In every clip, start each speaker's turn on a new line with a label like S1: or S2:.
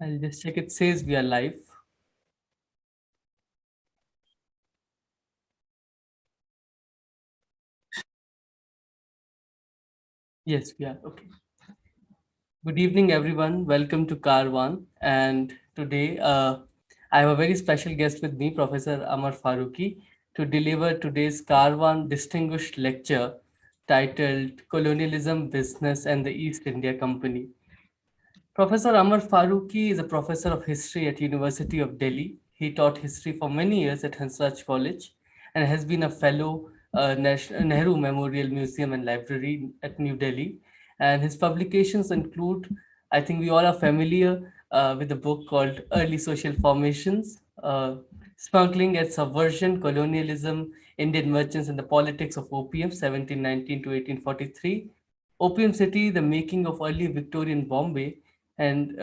S1: I'll just check. It says we are live. Yes, we are. Okay. Good evening, everyone. Welcome to Carwan. And today, I have a very special guest with me, Professor Amar Farooqui, to deliver today's Carwan Distinguished Lecture titled Colonialism, Business, and the East India Company. Professor Amar Farooqui is a professor of history at University of Delhi. He taught history for many years at Hansraj College and has been a fellow Nehru Memorial Museum and Library at New Delhi. And his publications include, I think we all are familiar with the book called Early Social Formations, Smuggling and Subversion, Colonialism, Indian Merchants and the Politics of Opium, 1719 to 1843. Opium City, the making of early Victorian Bombay, and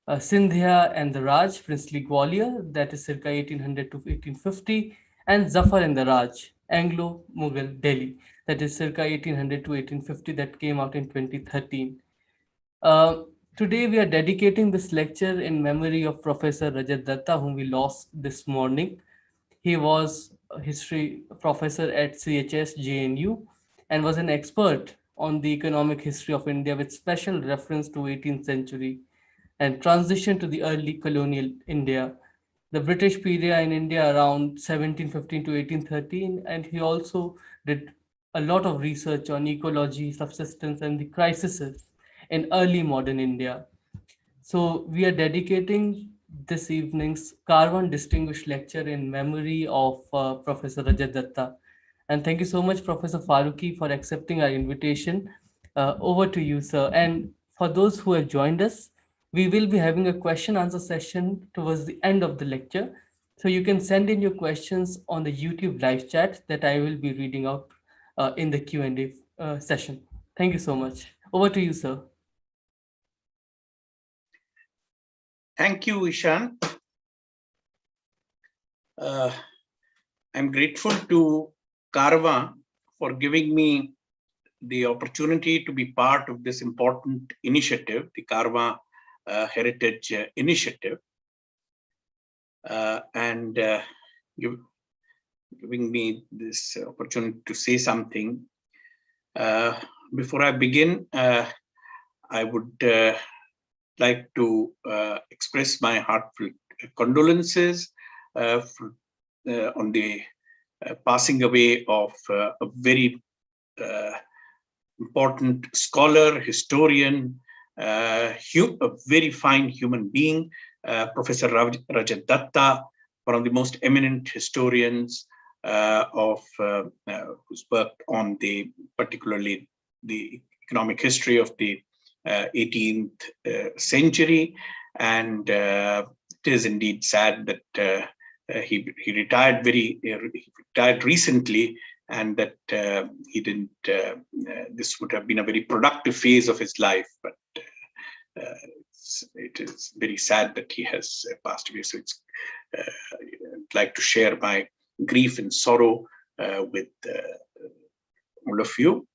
S1: Sindhya and the Raj, Princely Gwalior, that is circa 1800 to 1850, and Zafar and the Raj, Anglo-Mughal Delhi, that is circa 1800 to 1850, that came out in 2013. Uh, Today we are dedicating this lecture in memory of Professor Rajat Datta, whom we lost this morning. He was a history professor at CHS JNU and was an expert on the economic history of India with special reference to 18th century and transition to the early colonial India, the British period in India around 1715 to 1813, and he also did a lot of research on ecology, subsistence, and the crises in early modern India. So we are dedicating this evening's Carvan Distinguished Lecture in memory of Professor Rajat Datta. And thank you so much, Professor Farooqui, for accepting our invitation. Over to you, sir. And for those who have joined us, we will be having a question answer session towards the end of the lecture. So you can send in your questions on the YouTube live chat that I will be reading out in the Q&A session. Thank you so much. Over to you, sir.
S2: Thank you, Ishan. I'm grateful to Karwa for giving me the opportunity to be part of this important initiative, the Karwa Heritage Initiative, and giving me this opportunity to say something. Before I begin, I would like to express my heartfelt condolences on the passing away of a very important scholar, historian, a very fine human being, Professor Rajat Datta, one of the most eminent historians who's worked on particularly the economic history of the 18th century. And it is indeed sad that he retired retired recently, and that he didn't. This would have been a very productive phase of his life, but it is very sad that he has passed away. So I'd like to share my grief and sorrow with all of you.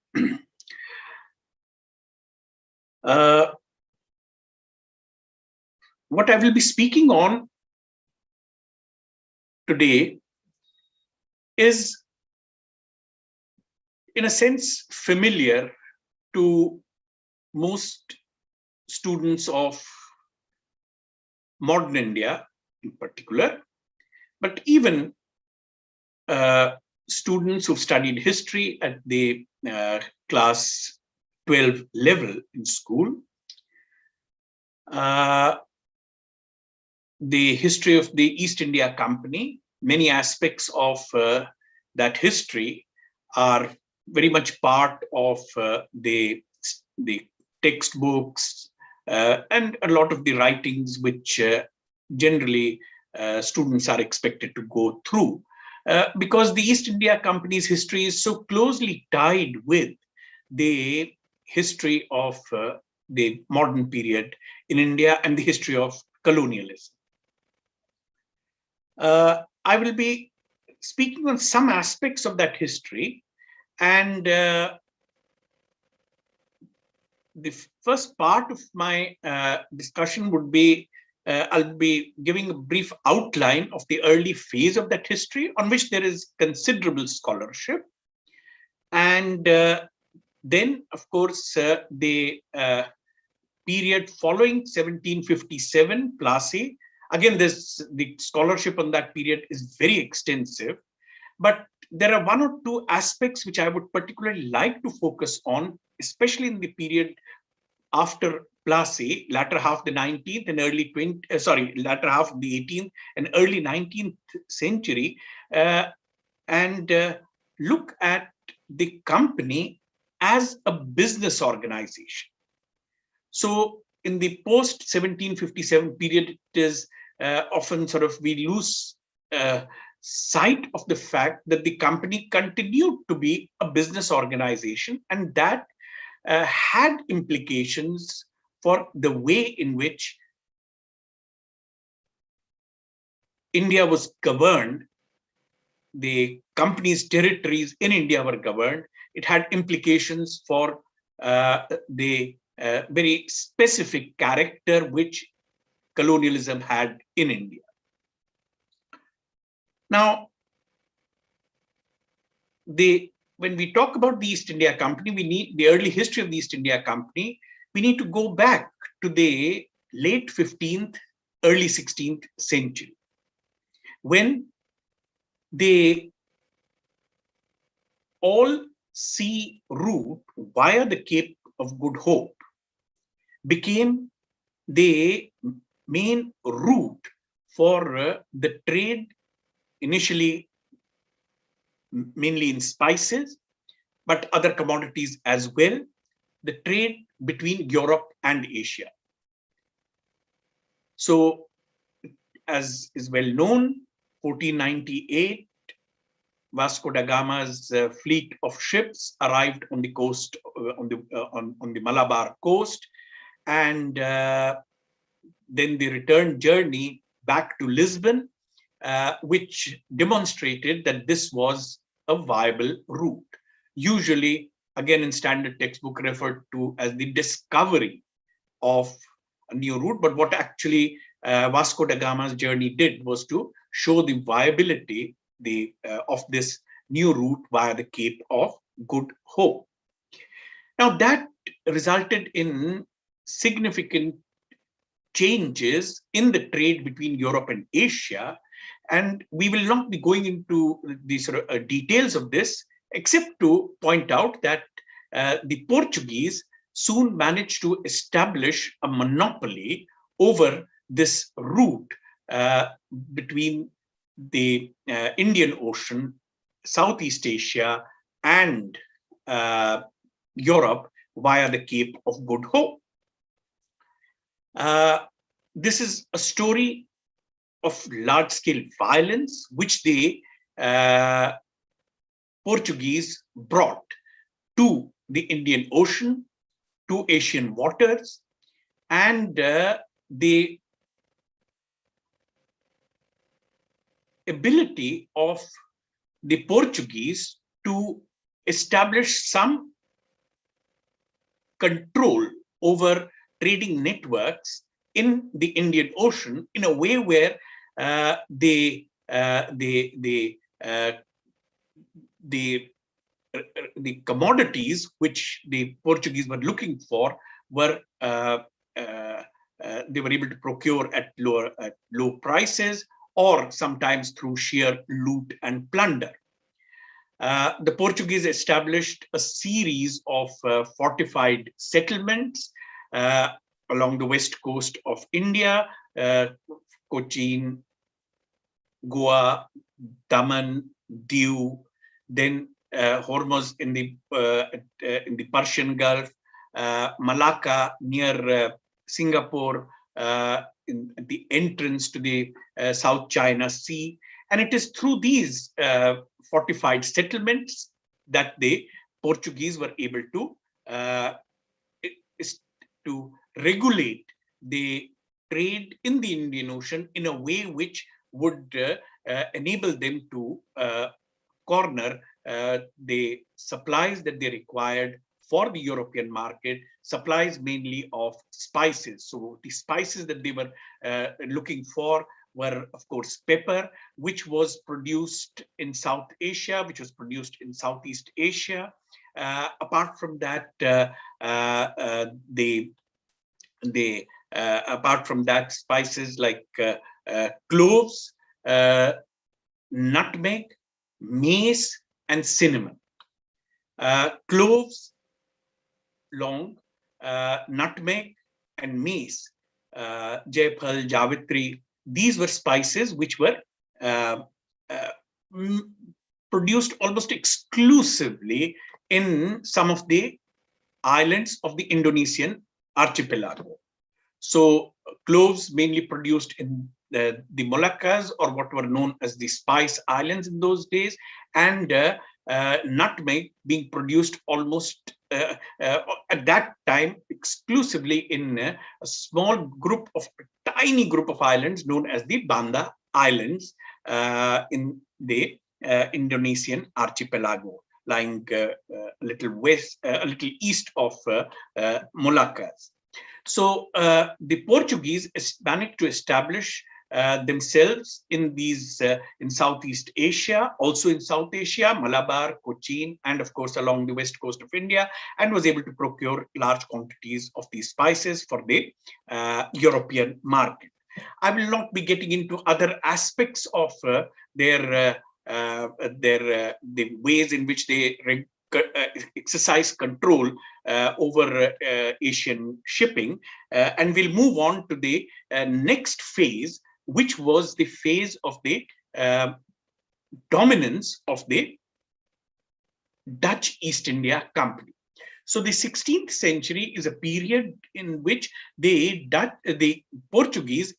S2: What I will be speaking on today is, in a sense, familiar to most students of modern India in particular, but even students who've studied history at the class 12 level in school. The history of the East India Company, many aspects of that history are very much part of the textbooks and a lot of the writings which generally students are expected to go through, because the East India Company's history is so closely tied with the history of the modern period in India and the history of colonialism. I will be speaking on some aspects of that history, and the first part of my discussion would be I'll be giving a brief outline of the early phase of that history on which there is considerable scholarship. And then, of course, the period following 1757, Plassey. Again, the scholarship on that period is very extensive, but there are one or two aspects which I would particularly like to focus on, especially in the period after Plassey, latter half of the 19th and latter half of the 18th and early 19th century, and look at the company as a business organization. So in the post 1757 period, it is often sort of we lose sight of the fact that the company continued to be a business organization, and that had implications for the way in which India was governed. The company's territories in India were governed. It had implications for the very specific character which colonialism had in India. Now, when we talk about the East India Company, we need the early history of the East India Company. We need to go back to the late 15th, early 16th century, when the all-sea route via the Cape of Good Hope became the main route for the trade, initially mainly in spices, but other commodities as well, the trade between Europe and Asia. So, as is well known, 1498, Vasco da Gama's fleet of ships arrived on the coast, on the Malabar coast, and then the return journey back to Lisbon, which demonstrated that this was a viable route. Usually, again in standard textbook, referred to as the discovery of a new route, but what actually Vasco da Gama's journey did was to show the viability of this new route via the Cape of Good Hope. Now, that resulted in significant changes in the trade between Europe and Asia, and we will not be going into the sort of details of this, except to point out that the Portuguese soon managed to establish a monopoly over this route between the Indian Ocean, Southeast Asia, and Europe via the Cape of Good Hope. This is a story of large-scale violence which the Portuguese brought to the Indian Ocean, to Asian waters, and the ability of the Portuguese to establish some control over trading networks in the Indian Ocean in a way where the commodities which the Portuguese were looking for were they were able to procure at low prices, or sometimes through sheer loot and plunder. The Portuguese established a series of fortified settlements along the west coast of India, Cochin, Goa, Daman, Diu, then Hormuz in the Persian Gulf, Malacca near Singapore, in the entrance to the South China Sea. And it is through these fortified settlements that the Portuguese were able to regulate the trade in the Indian Ocean in a way which would enable them to corner the supplies that they required for the European market, supplies mainly of spices. So the spices that they were looking for were, of course, pepper, which was produced in South Asia, which was produced in Southeast Asia. Apart from that, apart from that, spices like cloves, nutmeg, mace, and cinnamon. Cloves, long, nutmeg, and mace, Jaipal, Javitri. These were spices which were uh, uh, produced almost exclusively in some of the islands of the Indonesian archipelago. So cloves mainly produced in the Moluccas, or what were known as the Spice Islands in those days, and nutmeg being produced almost at that time exclusively in a small group of a tiny group of islands known as the Banda Islands in the Indonesian archipelago, lying a little west, a little east of Moluccas. So the Portuguese managed to establish themselves in these in Southeast Asia, also in South Asia, Malabar, Cochin, and of course along the west coast of India, and was able to procure large quantities of these spices for the European market. I will not be getting into other aspects of their the ways in which they exercise control over Asian shipping, and we'll move on to the next phase, which was the phase of the dominance of the Dutch East India Company. So the 16th century is a period in which the Portuguese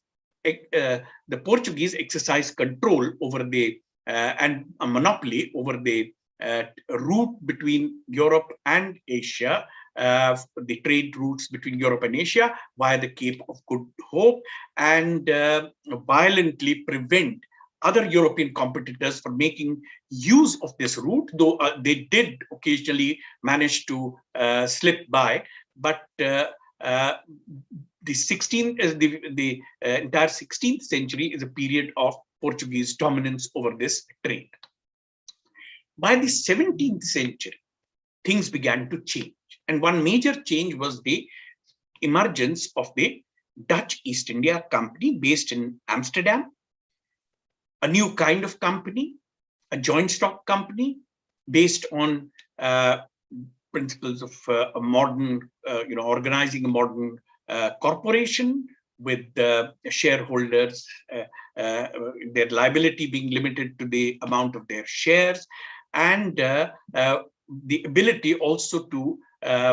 S2: exercise control over the and a monopoly over the route between Europe and Asia, the trade routes between Europe and Asia via the Cape of Good Hope, and violently prevent other European competitors from making use of this route, though they did occasionally manage to slip by. But the 16th is the entire 16th century is a period of Portuguese dominance over this trade. By the 17th century, things began to change. And one major change was the emergence of the Dutch East India Company based in Amsterdam, a new kind of company, a joint stock company based on principles of a modern, organizing a modern corporation with shareholders, their liability being limited to the amount of their shares, and the ability also to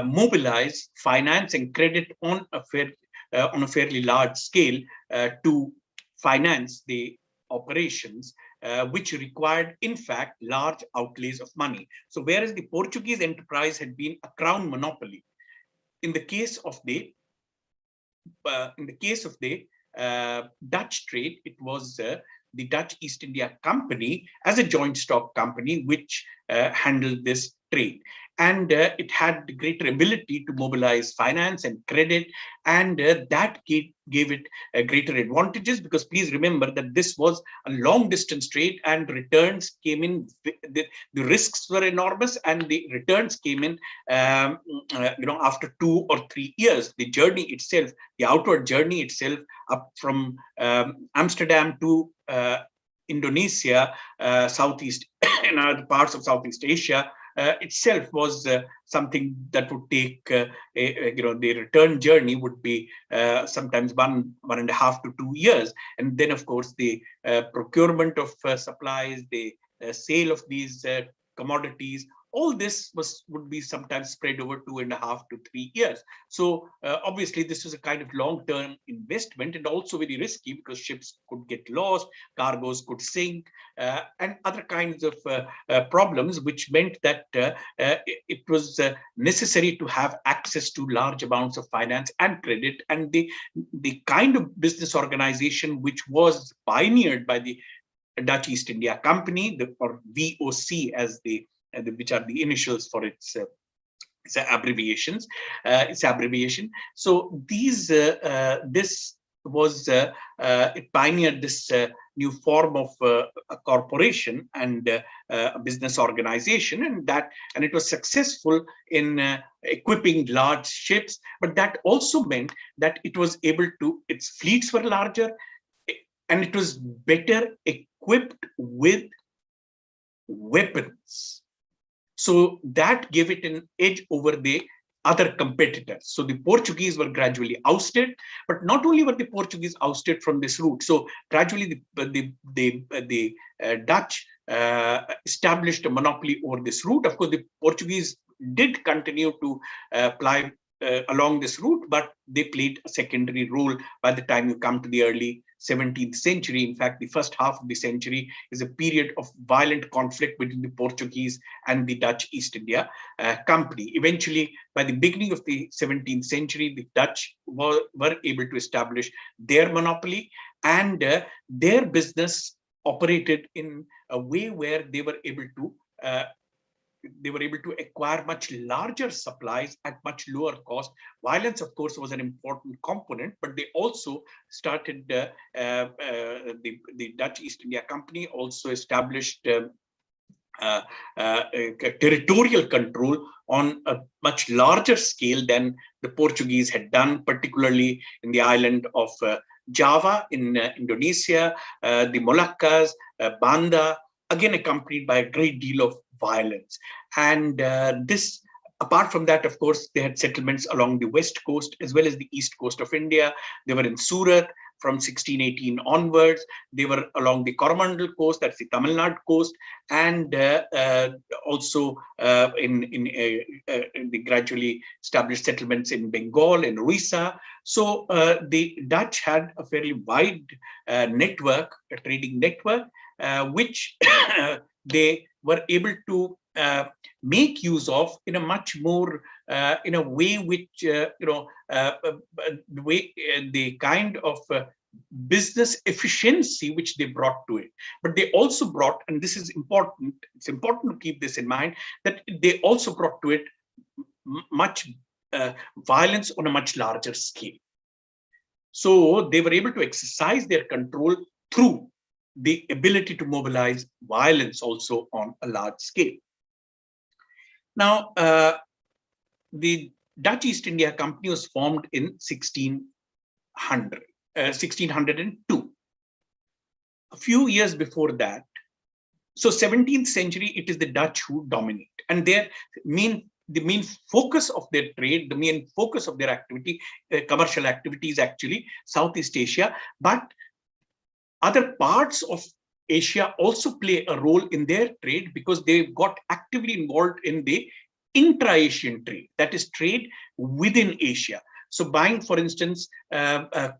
S2: mobilize finance and credit on a fairly large scale to finance the operations, which required, in fact, large outlays of money. So whereas the Portuguese enterprise had been a crown monopoly, in the case of the Dutch trade, it was the Dutch East India Company as a joint stock company which handled this trade. And it had greater ability to mobilize finance and credit, and that gave it greater advantages, because please remember that this was a long distance trade and returns came in, the risks were enormous and the returns came in after 2 or 3 years. The journey itself, the outward journey itself up from Amsterdam to Indonesia, Southeast and other parts of Southeast Asia, itself was something that would take, the return journey would be sometimes 1.5 to 2 years. And then, of course, the procurement of supplies, the sale of these commodities, all this would be sometimes spread over 2.5 to 3 years. So obviously, this was a kind of long-term investment, and also very risky, because ships could get lost, cargoes could sink, and other kinds of problems, which meant that it was necessary to have access to large amounts of finance and credit. And the kind of business organization which was pioneered by the Dutch East India Company, or VOC, as which are the initials for its It's abbreviations. It's abbreviation. So this was it pioneered this new form of a corporation and a business organization, and it was successful in equipping large ships. But that also meant that it was able to, its fleets were larger, and it was better equipped with weapons. So that gave it an edge over the other competitors. So the Portuguese were gradually ousted, but not only were the Portuguese ousted from this route. So gradually the Dutch established a monopoly over this route. Of course, the Portuguese did continue to ply along this route, but they played a secondary role by the time you come to the early 17th century. In fact, the first half of the century is a period of violent conflict between the Portuguese and the Dutch East India Company. Eventually, by the beginning of the 17th century, the Dutch were able to establish their monopoly, and their business operated in a way where uh, they were able to acquire much larger supplies at much lower cost. Violence, of course, was an important component, but they also started, the Dutch East India Company also established uh, uh, territorial control on a much larger scale than the Portuguese had done, particularly in the island of Java in Indonesia, the Moluccas, Banda, again accompanied by a great deal of violence. And this, apart from that, of course, they had settlements along the west coast as well as the east coast of India. They were in Surat from 1618 onwards. They were along the Coromandel coast, that's the Tamil Nadu coast, and also in the gradually established settlements in Bengal, in Orissa. So the Dutch had a fairly wide network, a trading network, which they were able to make use of in a much more in a way which the way the kind of business efficiency which they brought to it. But they also brought, and this is important, it's important to keep this in mind, that they also brought to it much violence on a much larger scale. So they were able to exercise their control through the ability to mobilize violence also on a large scale. Now, the Dutch East India Company was formed in 1602. A few years before that, so 17th century, it is the Dutch who dominate, and the main focus of their trade, the main focus of their activity, commercial activity, is actually Southeast Asia. But other parts of Asia also play a role in their trade because they got actively involved in the intra-Asian trade, that is trade within Asia. So buying, for instance,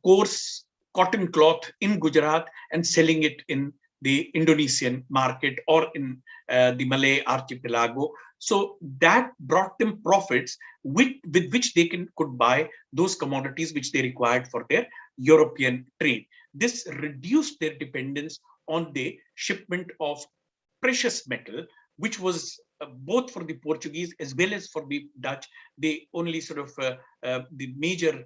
S2: coarse cotton cloth in Gujarat and selling it in the Indonesian market or in the Malay archipelago. So that brought them profits with which they could buy those commodities which they required for their European trade. This reduced their dependence on the shipment of precious metal, which was both for the Portuguese as well as for the Dutch, the only sort of the major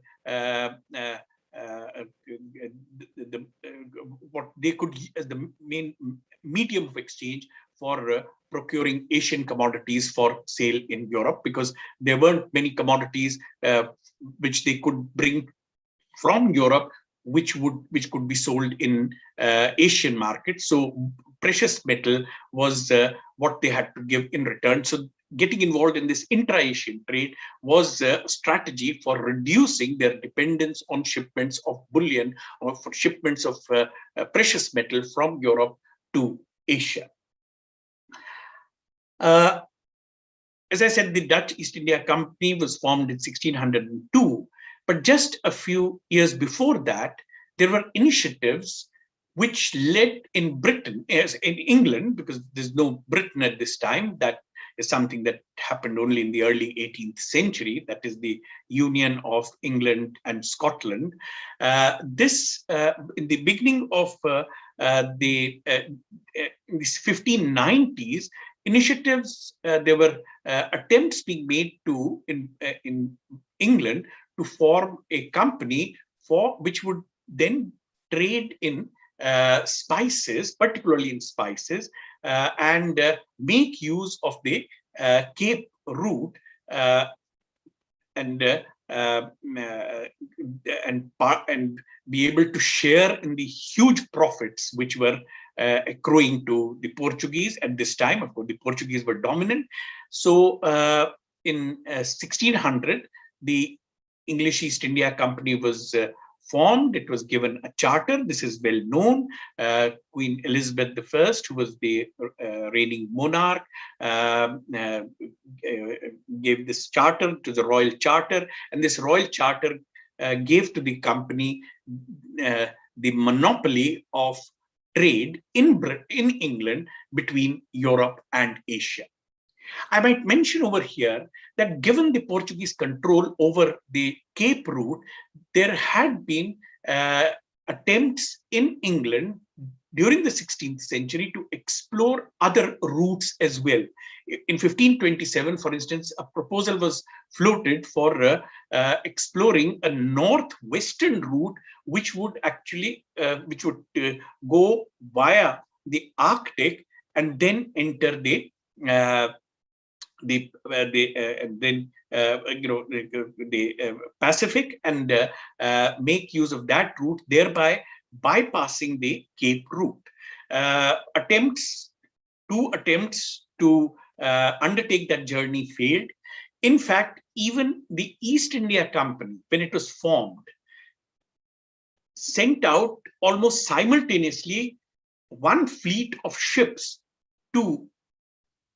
S2: what they could as the main medium of exchange for procuring Asian commodities for sale in Europe, because there weren't many commodities which they could bring from Europe which could be sold in Asian markets. So precious metal was what they had to give in return. So getting involved in this intra-Asian trade was a strategy for reducing their dependence on shipments of bullion or for shipments of precious metal from Europe to Asia. As I said, the Dutch East India Company was formed in 1602, but just a few years before that, there were initiatives which led in Britain, as in England, because there's no Britain at this time. That is something that happened only in the early 18th century. That is the union of England and Scotland. This in the beginning of the 1590s, initiatives, there were attempts being made to in England to form a company for which would then trade in spices, particularly in spices, and make use of the Cape route, uh, and uh, uh, uh, and be able to share in the huge profits which were accruing to the Portuguese at this time. Of course, the Portuguese were dominant. So in 1600, the English East India Company was formed. It was given a charter. This is well known. Queen Elizabeth I, who was the reigning monarch, gave this charter to the Royal Charter, and this Royal Charter gave to the company uh, the monopoly of trade in England between Europe and Asia. I might mention over here that given the Portuguese control over the Cape route, there had been attempts in England during the 16th century to explore other routes as well. In 1527, for instance, a proposal was floated for exploring a northwestern route, which would actually go via the Arctic and then enter uh, and then the Pacific, and make use of that route, thereby bypassing the Cape route. Two attempts to undertake that journey failed. In fact, even the East India Company, when it was formed, sent out almost simultaneously one fleet of ships to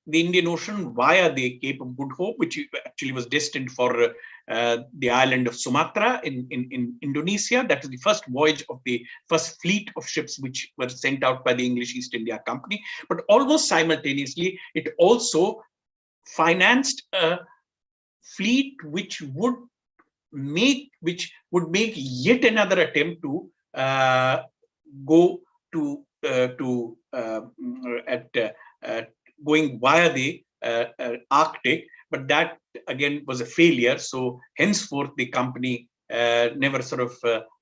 S2: the Indian Ocean via the Cape of Good Hope, which actually was destined for the island of Sumatra in Indonesia. That was the first voyage of the first fleet of ships which were sent out by the English East India Company. But almost simultaneously, it also financed a fleet which would make yet another attempt to go to at going via the Arctic, but that again was a failure. So henceforth, the company never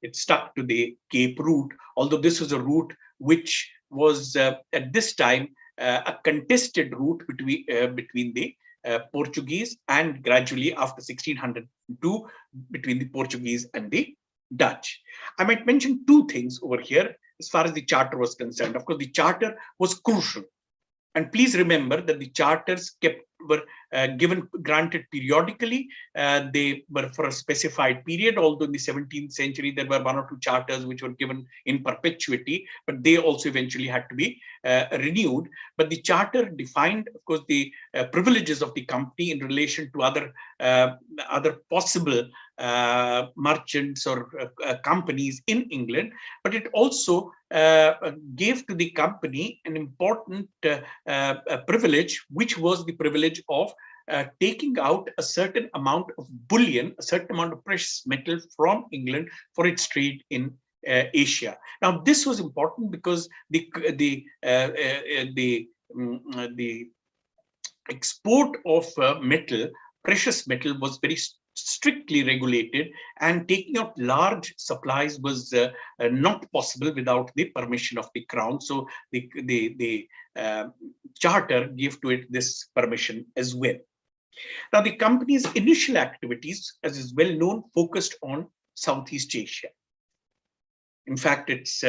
S2: it stuck to the Cape route, although this was a route which was at this time a contested route between the Portuguese, and gradually after 1602 between the Portuguese and the Dutch. I might mention two things over here as far as the charter was concerned. Of course, the charter was crucial. And please remember that the charters were granted periodically. They were for a specified period, although in the 17th century there were one or two charters which were given in perpetuity, but they also eventually had to be renewed. But the charter defined, of course, the privileges of the company in relation to other possible merchants or companies in England, but it also gave to the company an important privilege, which was the privilege of taking out a certain amount of bullion, a certain amount of precious metal from England for its trade in Asia. Now, this was important because the export of precious metal, was very strictly regulated, and taking out large supplies was not possible without the permission of the crown. So the charter gave to it this permission as well. Now, the company's initial activities, as is well known, focused on Southeast Asia. In fact, its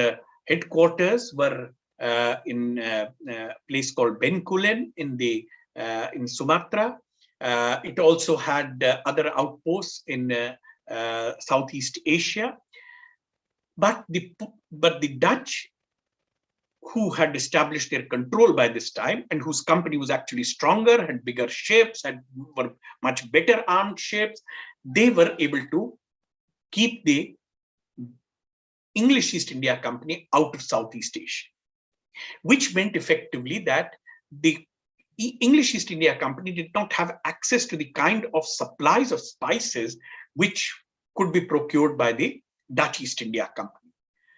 S2: headquarters were in a place called Bencoolen in Sumatra. It also had other outposts in Southeast Asia. But the Dutch, who had established their control by this time, and whose company was actually stronger, had bigger ships, were much better armed ships, they were able to keep the English East India Company out of Southeast Asia, which meant effectively that the English East India Company did not have access to the kind of supplies of spices which could be procured by the Dutch East India Company.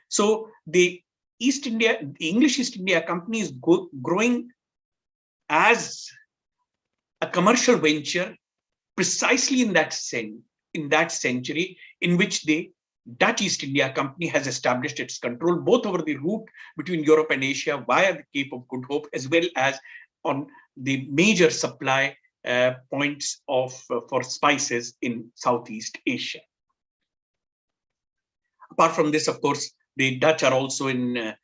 S2: So the English East India Company is growing as a commercial venture precisely in that century in which the Dutch East India Company has established its control both over the route between Europe and Asia via the Cape of Good Hope, as well as on the major supply points of for spices in Southeast Asia. Apart from this, of course, the Dutch are also in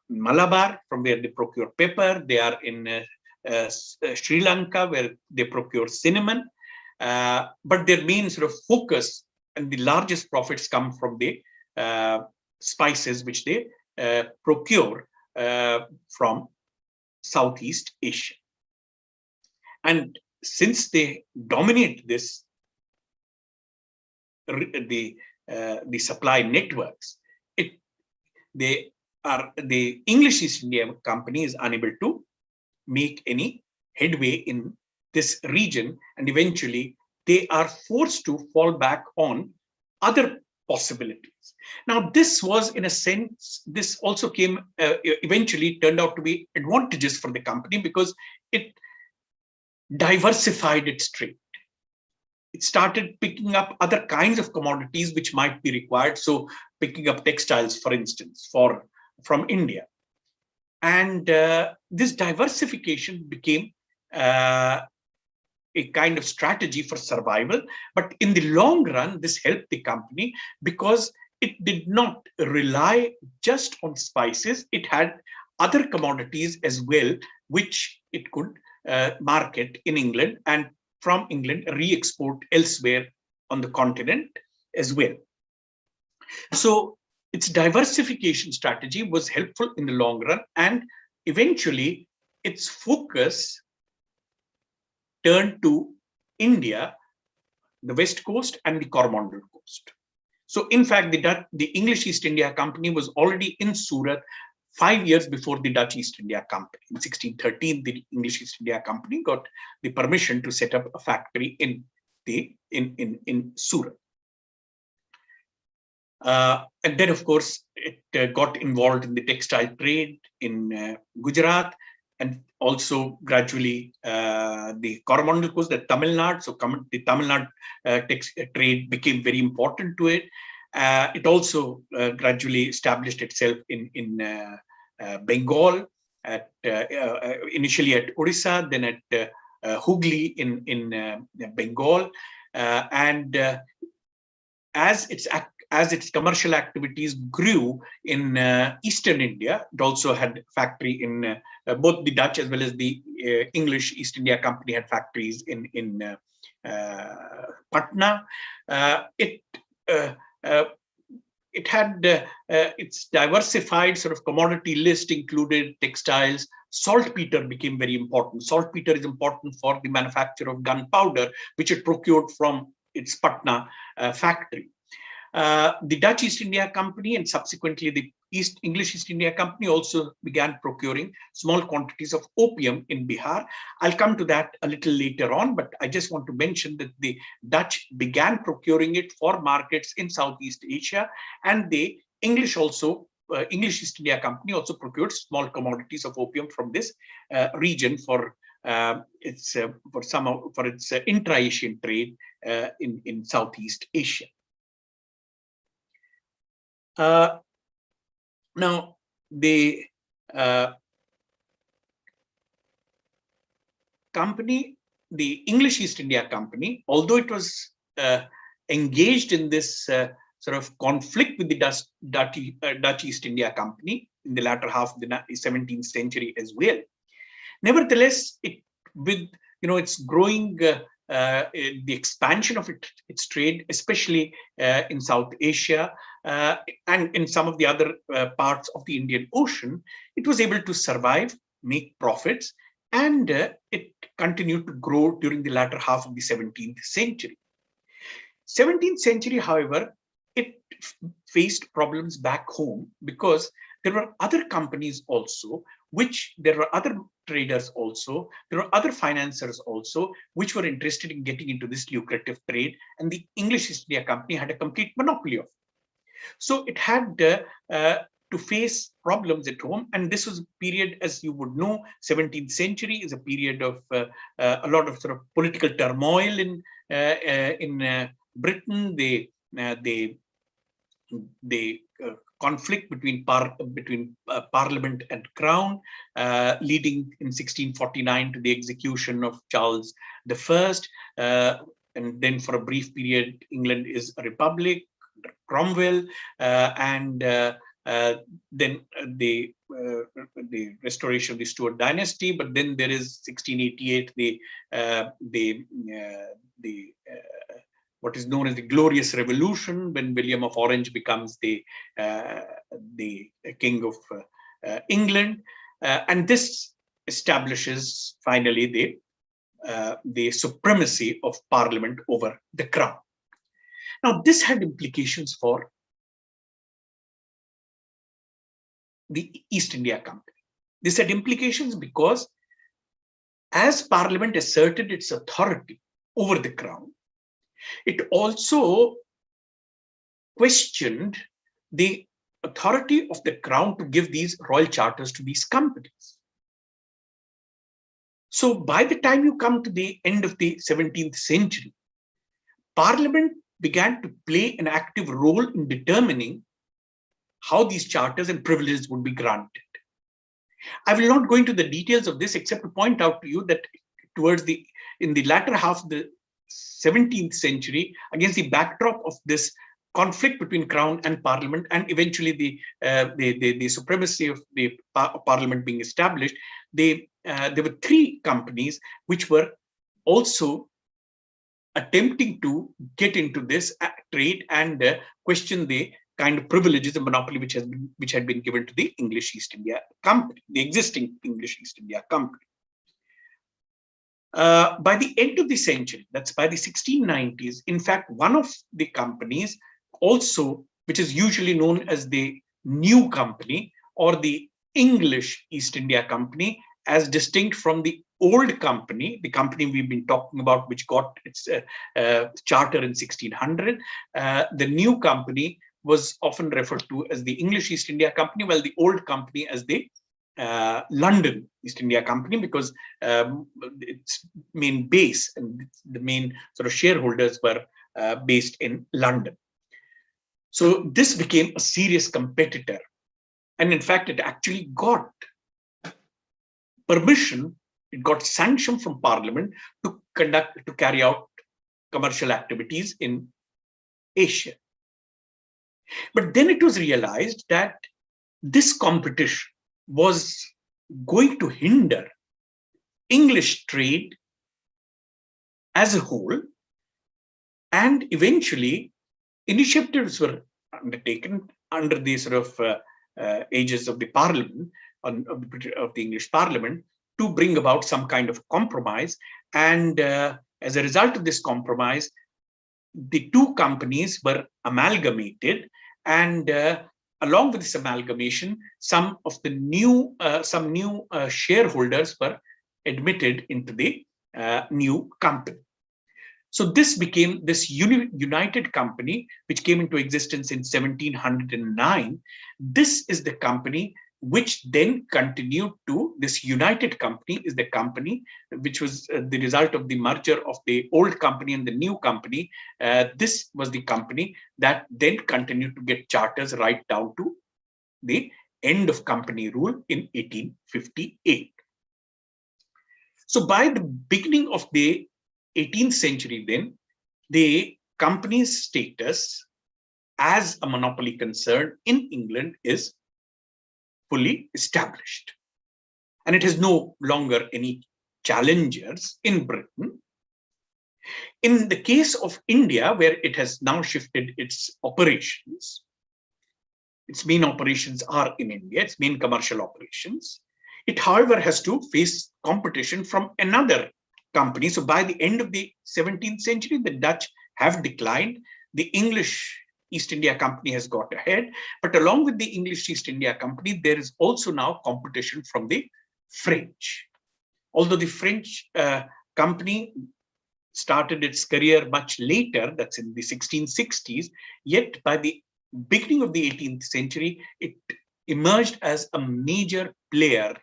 S2: Malabar, from where they procure pepper. They are in Sri Lanka, where they procure cinnamon. But their main sort of focus and the largest profits come from the spices which they procure from Southeast Asia. And since they dominate this, the supply networks, the English East India Company is unable to make any headway in this region, and eventually they are forced to fall back on other possibilities. Now, this was, in a sense, this also came eventually turned out to be advantageous for the company because it diversified its trade. It started picking up other kinds of commodities which might be required. So picking up textiles, for instance, from India. And this diversification became a kind of strategy for survival. But in the long run, this helped the company because it did not rely just on spices. It had other commodities as well, which it could market in England, and from England re-export elsewhere on the continent as well. So its diversification strategy was helpful in the long run, and eventually its focus turned to India, the West Coast and the Coromandel Coast. So in fact, the English East India Company was already in Surat 5 years before the Dutch East India Company. In 1613, the English East India Company got the permission to set up a factory in Surat. And then, of course, it got involved in the textile trade in Gujarat, and also gradually the Coromandel Coast, the Tamil Nadu. So the Tamil Nadu trade became very important to it. It also gradually established itself in Bengal, initially at Orissa, then at Hooghly in Bengal, and as its commercial activities grew in eastern India, it also had factory in both the Dutch as well as the English East India Company had factories in Patna. It had its diversified sort of commodity list included textiles. Saltpeter became very important. Saltpeter is important for the manufacture of gunpowder, which it procured from its Patna factory. The Dutch East India Company and subsequently the English East India Company also began procuring small quantities of opium in Bihar. I'll come to that a little later on, but I just want to mention that the Dutch began procuring it for markets in Southeast Asia, and the English East India Company also procured small commodities of opium from this region for its intra-Asian trade in Southeast Asia. Now, the company, the English East India Company, although it was engaged in this sort of conflict with the Dutch East India Company in the latter half of the 17th century as well, nevertheless, with its growing the expansion of its trade, especially in South Asia and in some of the other parts of the Indian Ocean, it was able to survive, make profits, and it continued to grow during the latter half of the 17th century. 17th century, however, it faced problems back home because there were other companies also, there were other traders also, there were other financiers also, which were interested in getting into this lucrative trade, and the English East India Company had a complete monopoly of it. So it had to to face problems at home. And this was a period, as you would know, 17th century is a period of a lot of sort of political turmoil in Britain. They conflict between Parliament and Crown, leading in 1649 to the execution of Charles I. And then for a brief period, England is a republic, Cromwell, and then the restoration of the Stuart dynasty. But then there is 1688, what is known as the Glorious Revolution, when William of Orange becomes the King of England, and this establishes finally the supremacy of Parliament over the Crown. Now, this had implications for the East India Company. This had implications because as Parliament asserted its authority over the Crown, it also questioned the authority of the Crown to give these royal charters to these companies. So by the time you come to the end of the 17th century, Parliament began to play an active role in determining how these charters and privileges would be granted. I will not go into the details of this except to point out to you that in the latter half of the 17th century, against the backdrop of this conflict between Crown and Parliament, and eventually the supremacy of the Parliament being established, there were three companies which were also attempting to get into this trade and question the kind of privileges and monopoly which had been given to the English East India Company, the existing English East India Company. By the end of the century, that's by the 1690s, in fact, one of the companies also, which is usually known as the New Company or the English East India Company, as distinct from the old company, the company we've been talking about, which got its charter in 1600, the New Company was often referred to as the English East India Company, while the old company as the London East India Company, because its main base and the main sort of shareholders were based in London. So this became a serious competitor. And in fact, it actually got permission, it got sanction from Parliament to carry out commercial activities in Asia. But then it was realized that this competition was going to hinder English trade as a whole, and eventually initiatives were undertaken under the sort of aegis of the Parliament, of the English Parliament, to bring about some kind of compromise. And as a result of this compromise, the two companies were amalgamated, and along with this amalgamation, some new shareholders were admitted into the new company. So this became this united company, which came into existence in 1709. This is the company which then continued to, this united company is the company which was the result of the merger of the old company and the new company. This was the company that then continued to get charters right down to the end of company rule in 1858. So by the beginning of the 18th century, then the company's status as a monopoly concern in England is fully established, and it has no longer any challengers in Britain. In the case of India, where it has now shifted its operations, its main operations are in India, its main commercial operations. It, however, has to face competition from another company. So by the end of the 17th century, the Dutch have declined. The English East India Company has got ahead. But along with the English East India Company, there is also now competition from the French. Although the French company started its career much later, that's in the 1660s, yet by the beginning of the 18th century, it emerged as a major player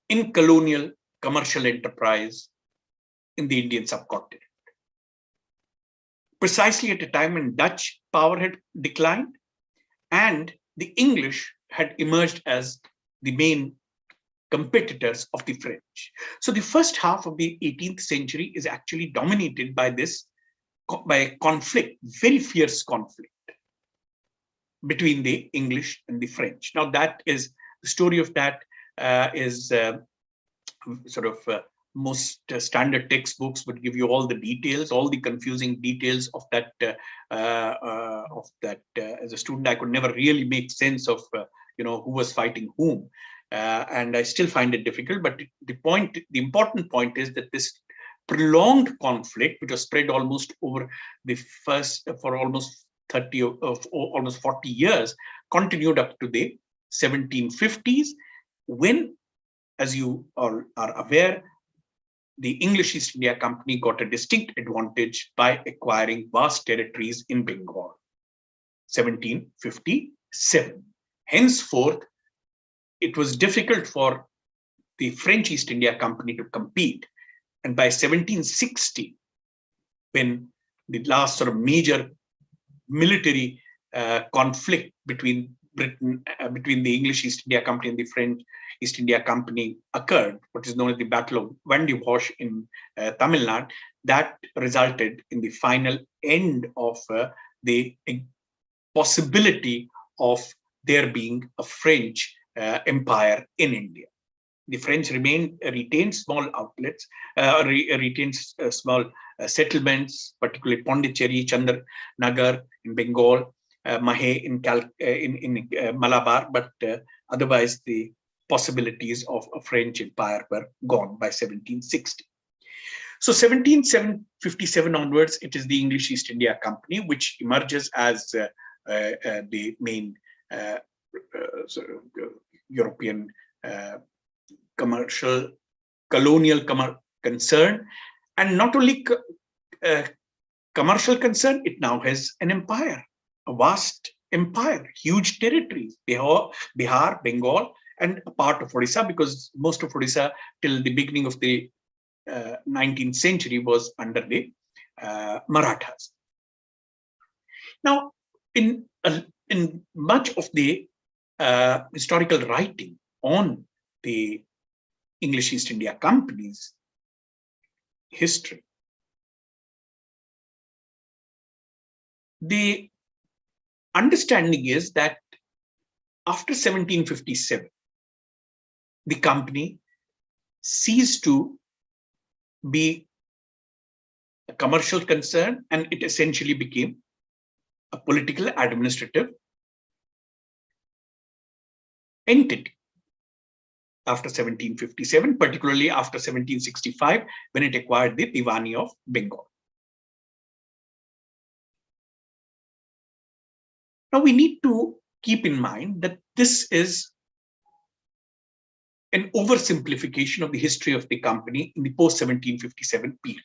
S2: in colonial commercial enterprise in the Indian subcontinent. Precisely at a time when Dutch power had declined and the English had emerged as the main competitors of the French. So the first half of the 18th century is actually dominated by a conflict, very fierce conflict between the English and the French. Now that is the story of that is sort of most standard textbooks would give you all the details, all the confusing details of that. As a student, I could never really make sense of who was fighting whom, and I still find it difficult. But the important point is that this prolonged conflict, which was spread almost over for almost 30 of almost 40 years, continued up to the 1750s, when, as you all are aware, the English East India Company got a distinct advantage by acquiring vast territories in Bengal. 1757. Henceforth, it was difficult for the French East India Company to compete. And by 1760, when the last sort of major military conflict between between the English East India Company and the French East India Company occurred, what is known as the Battle of Vandivash in Tamil Nadu, that resulted in the final end of the possibility of there being a French empire in India. The French retained small outlets, retained small settlements, particularly Pondicherry, Chandranagar in Bengal, Mahe in Malabar, but otherwise the possibilities of a French empire were gone by 1760. So 1757 onwards, it is the English East India Company which emerges as the main European colonial concern, and not only commercial concern, it now has an empire, a vast empire, huge territories, Bihar, Bengal, and a part of Odisha, because most of Odisha till the beginning of the 19th century was under the Marathas. Now, in much of the historical writing on the English East India Company's history, the understanding is that after 1757, the company ceased to be a commercial concern and it essentially became a political administrative entity after 1757, particularly after 1765, when it acquired the Diwani of Bengal. Now we need to keep in mind that this is an oversimplification of the history of the company in the post-1757 period.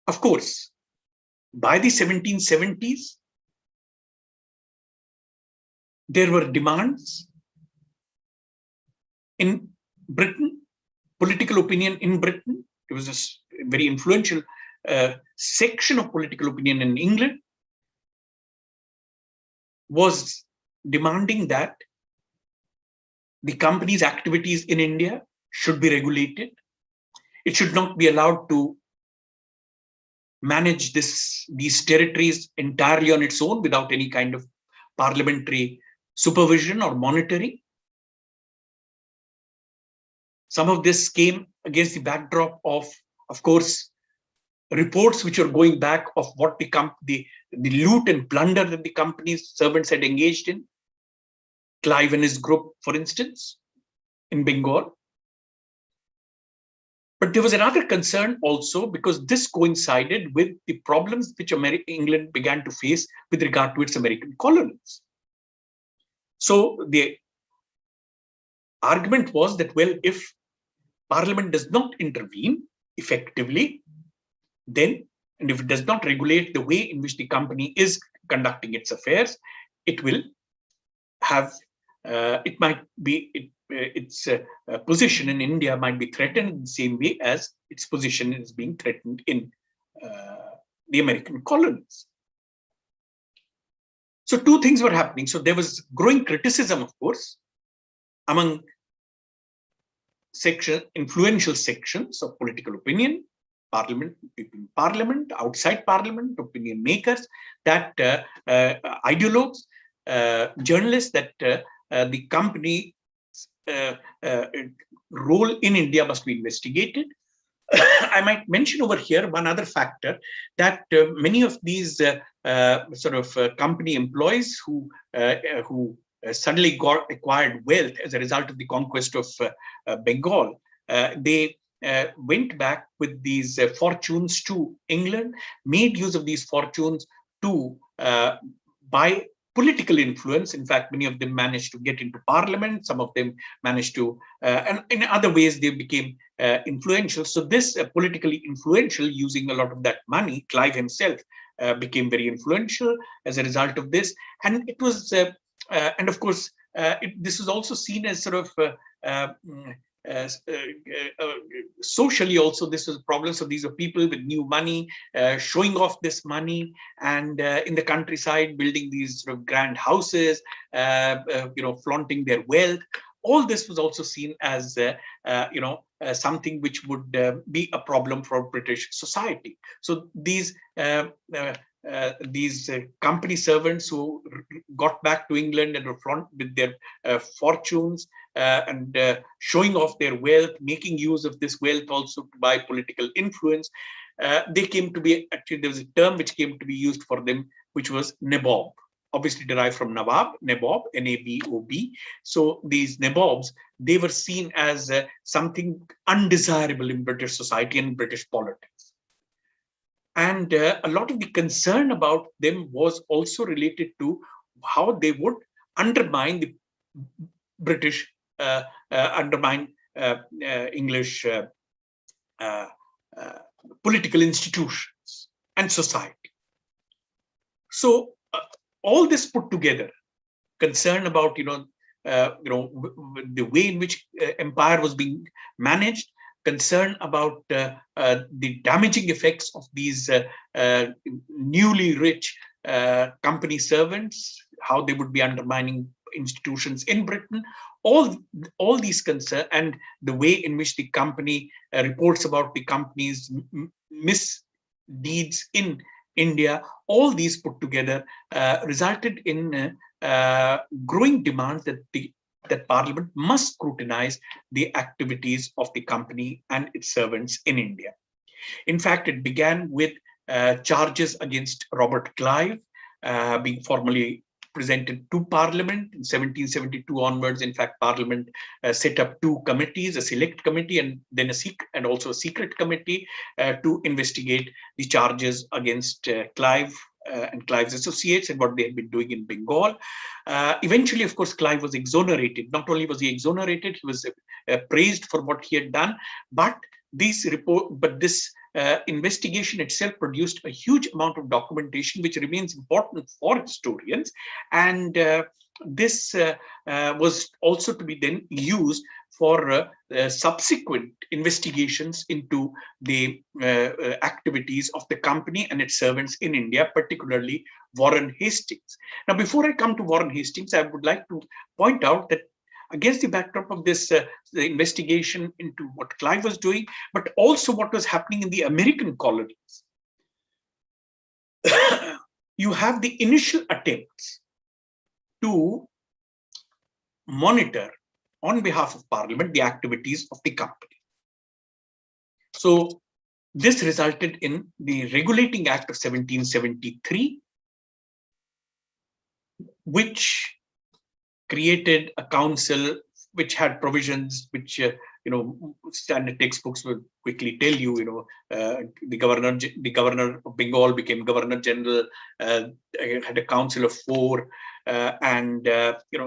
S2: Of course, by the 1770s, there were demands in Britain, political opinion in Britain. It was a very influential section of political opinion in England was demanding that the company's activities in India should be regulated. It should not be allowed to manage these territories entirely on its own without any kind of parliamentary supervision or monitoring. Some of this came against the backdrop of course, reports which are going back of what the loot and plunder that the company's servants had engaged in. Clive and his group, for instance, in Bengal. But there was another concern also, because this coincided with the problems which England began to face with regard to its American colonies. So the argument was that, well, if Parliament does not intervene effectively, then and if it does not regulate the way in which the company is conducting its affairs, it will have, it might be, its position in India might be threatened in the same way as its position is being threatened in the American colonies. So two things were happening. So there was growing criticism, of course, among influential sections of political opinion, people in parliament, outside parliament, opinion makers, that ideologues, journalists, that the company role in India must be investigated. I might mention over here one other factor, that many of these company employees who suddenly acquired wealth as a result of the conquest of Bengal, they went back with these fortunes to England, made use of these fortunes to buy political influence. In fact, many of them managed to get into parliament. Some of them managed to, and in other ways, they became influential. So this politically influential, using a lot of that money, Clive himself became very influential as a result of this. And it was, and of course, this was also seen as sort of socially also this was a problem. So these are people with new money, showing off this money, and in the countryside building these sort of grand houses, flaunting their wealth. All this was also seen as something which would be a problem for British society. So these company servants who got back to England and were front with their fortunes and showing off their wealth, making use of this wealth also to buy political influence, they came to be, actually there was a term which came to be used for them, which was nabob, obviously derived from nabob, N-A-B-O-B. So these nabobs, they were seen as something undesirable in British society and British politics. And a lot of the concern about them was also related to how they would undermine the British, undermine English political institutions and society. So all this put together, concern about the way in which empire was being managed, concern about the damaging effects of these newly rich company servants, how they would be undermining institutions in Britain, all these concerns, and the way in which the company reports about the company's misdeeds in India, all these put together resulted in growing demands that Parliament must scrutinize the activities of the company and its servants in India. In fact, it began with charges against Robert Clive being formally presented to Parliament in 1772 onwards. In fact, Parliament set up two committees, a select committee and then and also a secret committee to investigate the charges against Clive and Clive's associates and what they had been doing in Bengal. Eventually, of course, Clive was exonerated. Not only was he exonerated, he was praised for what he had done, but this investigation itself produced a huge amount of documentation, which remains important for historians. And this was also to be then used for subsequent investigations into the activities of the company and its servants in India, particularly Warren Hastings. Now, before I come to Warren Hastings, I would like to point out that against the backdrop of this the investigation into what Clive was doing, but also what was happening in the American colonies, you have the initial attempts to monitor on behalf of Parliament the activities of the company. So this resulted in the Regulating Act of 1773, which created a council which had provisions which standard textbooks will quickly tell you. The governor of Bengal became Governor General, had a council of 4, and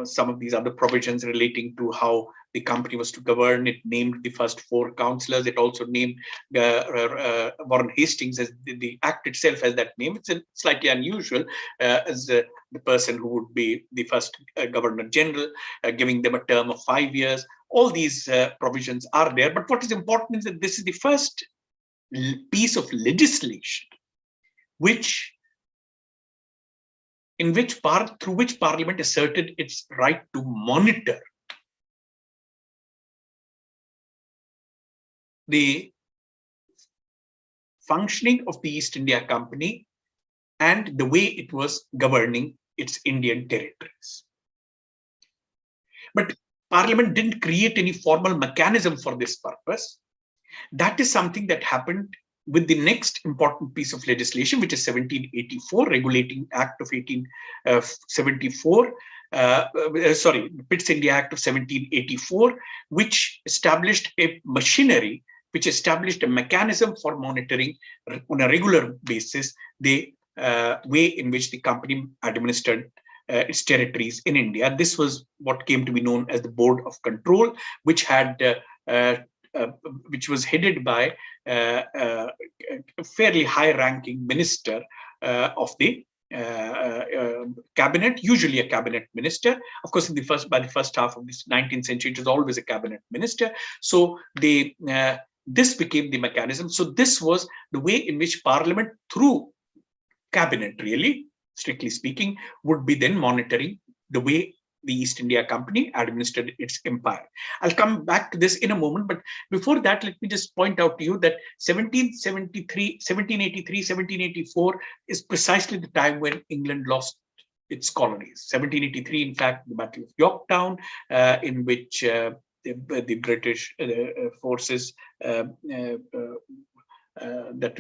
S2: some of these other provisions relating to how the company was to govern. It named the first 4 councillors. It also named Warren Hastings as the act itself has that name. It's slightly unusual as the person who would be the first Governor General, giving them a term of 5 years. All these provisions are there. But what is important is that this is the first piece of legislation through which Parliament asserted its right to monitor the functioning of the East India Company and the way it was governing its Indian territories. But Parliament didn't create any formal mechanism for this purpose. That is something that happened with the next important piece of legislation, which is 1784, Regulating Act of 1874, Pitt's India Act of 1784, which established a machinery, which established a mechanism for monitoring on a regular basis the way in which the company administered its territories in India. This was what came to be known as the Board of Control, which was headed by a fairly high-ranking minister of the cabinet, usually a cabinet minister. Of course, by the first half of this 19th century, it was always a cabinet minister. So this became the mechanism. So this was the way in which Parliament, through cabinet, really, strictly speaking, would be then monitoring the way the East India Company administered its empire. I'll come back to this in a moment, but before that, let me just point out to you that 1784 is precisely the time when England lost its colonies. 1783, in fact, the Battle of Yorktown, in which the British forces that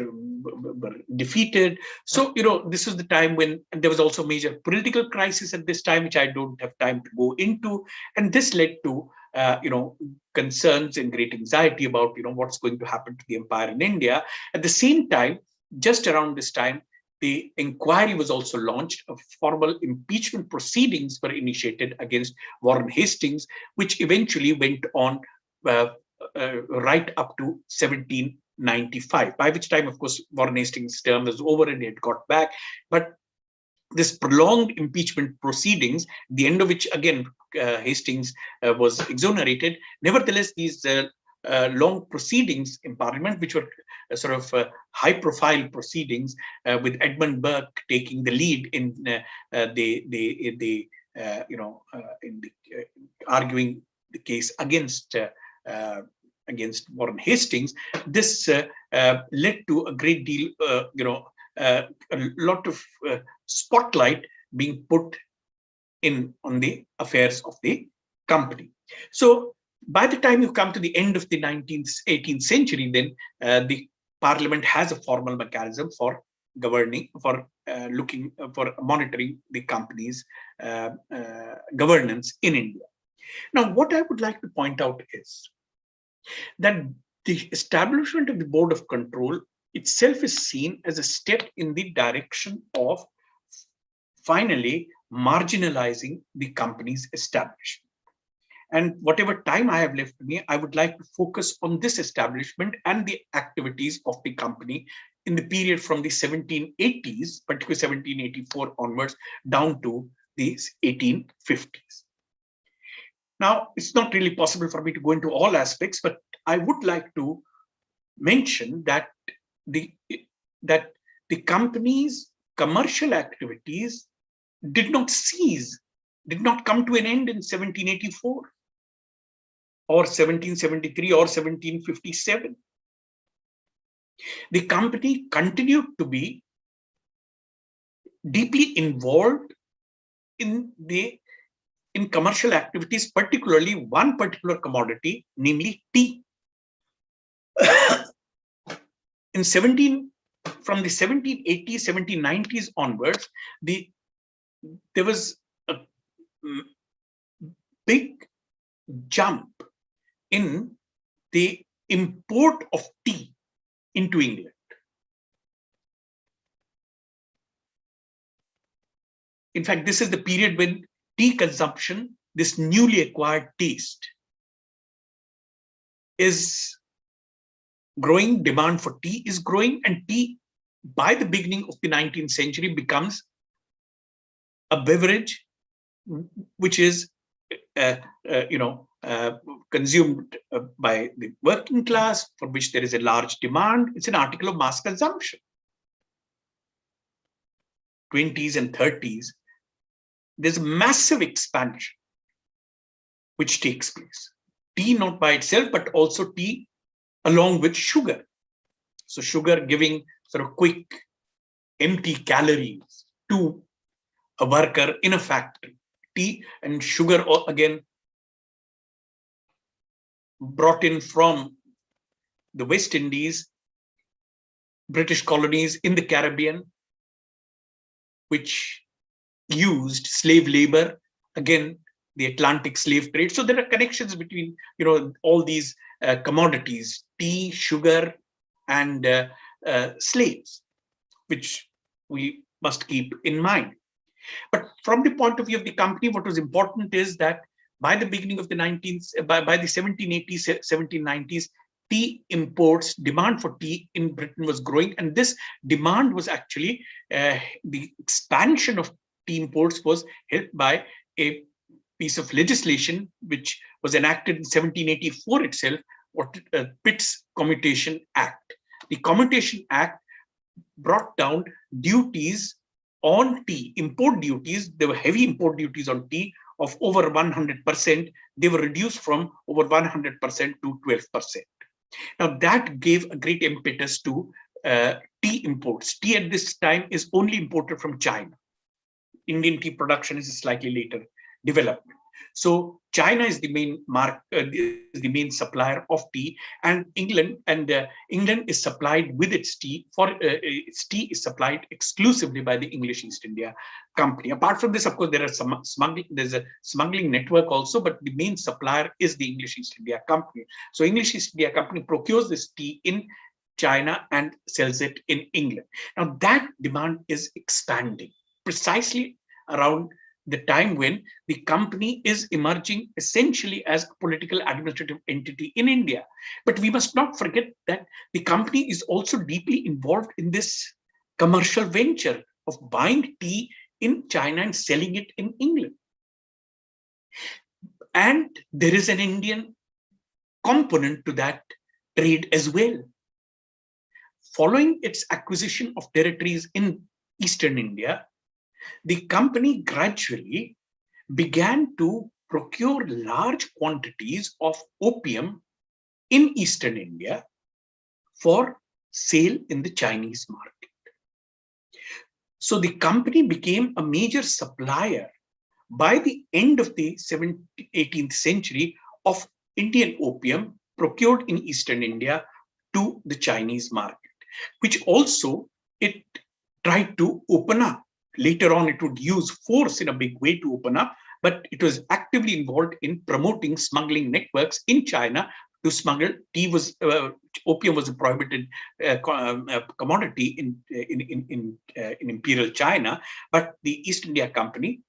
S2: were defeated. So, this was the time when there was also major political crisis at this time, which I don't have time to go into. And this led to, concerns and great anxiety about, what's going to happen to the empire in India. At the same time, just around this time, the inquiry was also launched. Formal impeachment proceedings were initiated against Warren Hastings, which eventually went on right up to 1795, by which time, of course, Warren Hastings' term was over and he had got back. But this prolonged impeachment proceedings, the end of which, again, Hastings was exonerated. Nevertheless, these long proceedings in Parliament, which were sort of high-profile proceedings, with Edmund Burke taking the lead in arguing the case against Warren Hastings. This led to a great deal, a lot of spotlight being put on the affairs of the company. So by the time you come to the end of the 18th century, then the Parliament has a formal mechanism for governing, for monitoring the company's governance in India. Now, what I would like to point out is that the establishment of the Board of Control itself is seen as a step in the direction of finally marginalizing the company's establishment. And whatever time I have left to me, I would like to focus on this establishment and the activities of the company in the period from the 1780s, particularly 1784 onwards, down to the 1850s. Now, it's not really possible for me to go into all aspects, but I would like to mention that the company's commercial activities did not come to an end in 1784 or 1773 or 1757. The company continued to be deeply involved in commercial activities, particularly one particular commodity, namely tea. From the 1780s, 1790s onwards, there was a big jump in the import of tea into England. In fact, this is the period when tea consumption, this newly acquired taste, is growing, demand for tea is growing, and tea by the beginning of the 19th century becomes a beverage which is uh, consumed by the working class, for which there is a large demand. It's an article of mass consumption. 20s and 30s, there's a massive expansion which takes place. Tea not by itself, but also tea along with sugar. So sugar giving sort of quick, empty calories to a worker in a factory. Tea and sugar again brought in from the West Indies, British colonies in the Caribbean, which used slave labor, again the Atlantic slave trade. So there are connections between all these commodities, tea, sugar, and slaves, which we must keep in mind. But from the point of view of the company, what was important is that by the beginning of the 1780s, 1790s, tea imports, demand for tea in Britain was growing, and this demand was actually the expansion of tea imports was helped by a piece of legislation which was enacted in 1784 itself, what Pitt's Commutation Act. The Commutation Act brought down duties on tea, import duties. There were heavy import duties on tea of over 100%. They were reduced from over 100% to 12%. Now that gave a great impetus to tea imports. Tea at this time is only imported from China. Indian tea production is a slightly later development. So China is the main supplier of tea, and England is supplied with its tea. Its tea is supplied exclusively by the English East India Company. Apart from this, of course, there are some smuggling. There's a smuggling network also, but the main supplier is the English East India Company. So English East India Company procures this tea in China and sells it in England. Now that demand is expanding precisely around the time when the company is emerging essentially as a political administrative entity in India. But we must not forget that the company is also deeply involved in this commercial venture of buying tea in China and selling it in England. And there is an Indian component to that trade as well. Following its acquisition of territories in Eastern India, the company gradually began to procure large quantities of opium in Eastern India for sale in the Chinese market. So the company became a major supplier by the end of the 18th century of Indian opium procured in Eastern India to the Chinese market, which also it tried to open up. Later on, it would use force in a big way to open up, but it was actively involved in promoting smuggling networks in China to smuggle tea. Opium was a prohibited commodity in imperial China, but the East India Company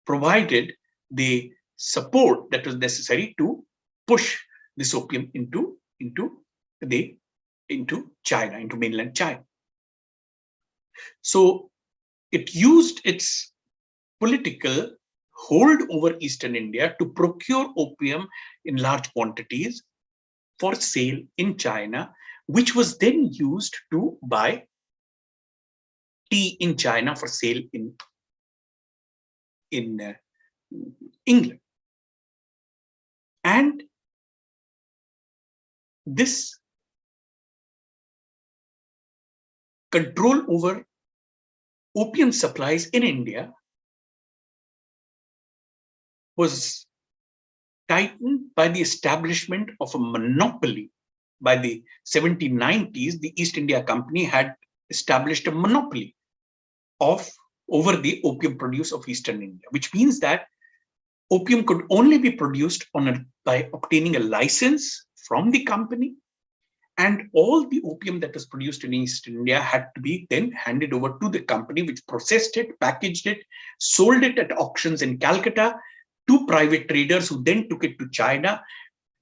S2: provided the support that was necessary to push this opium into China, into mainland China. So it used its political hold over Eastern India to procure opium in large quantities for sale in China, which was then used to buy tea in China for sale in England. And this control over opium supplies in India was tightened by the establishment of a monopoly. By the 1790s, the East India Company had established a monopoly over the opium produce of Eastern India, which means that opium could only be produced by obtaining a license from the company, and all the opium that was produced in East India had to be then handed over to the company, which processed it, packaged it, sold it at auctions in Calcutta to private traders, who then took it to China,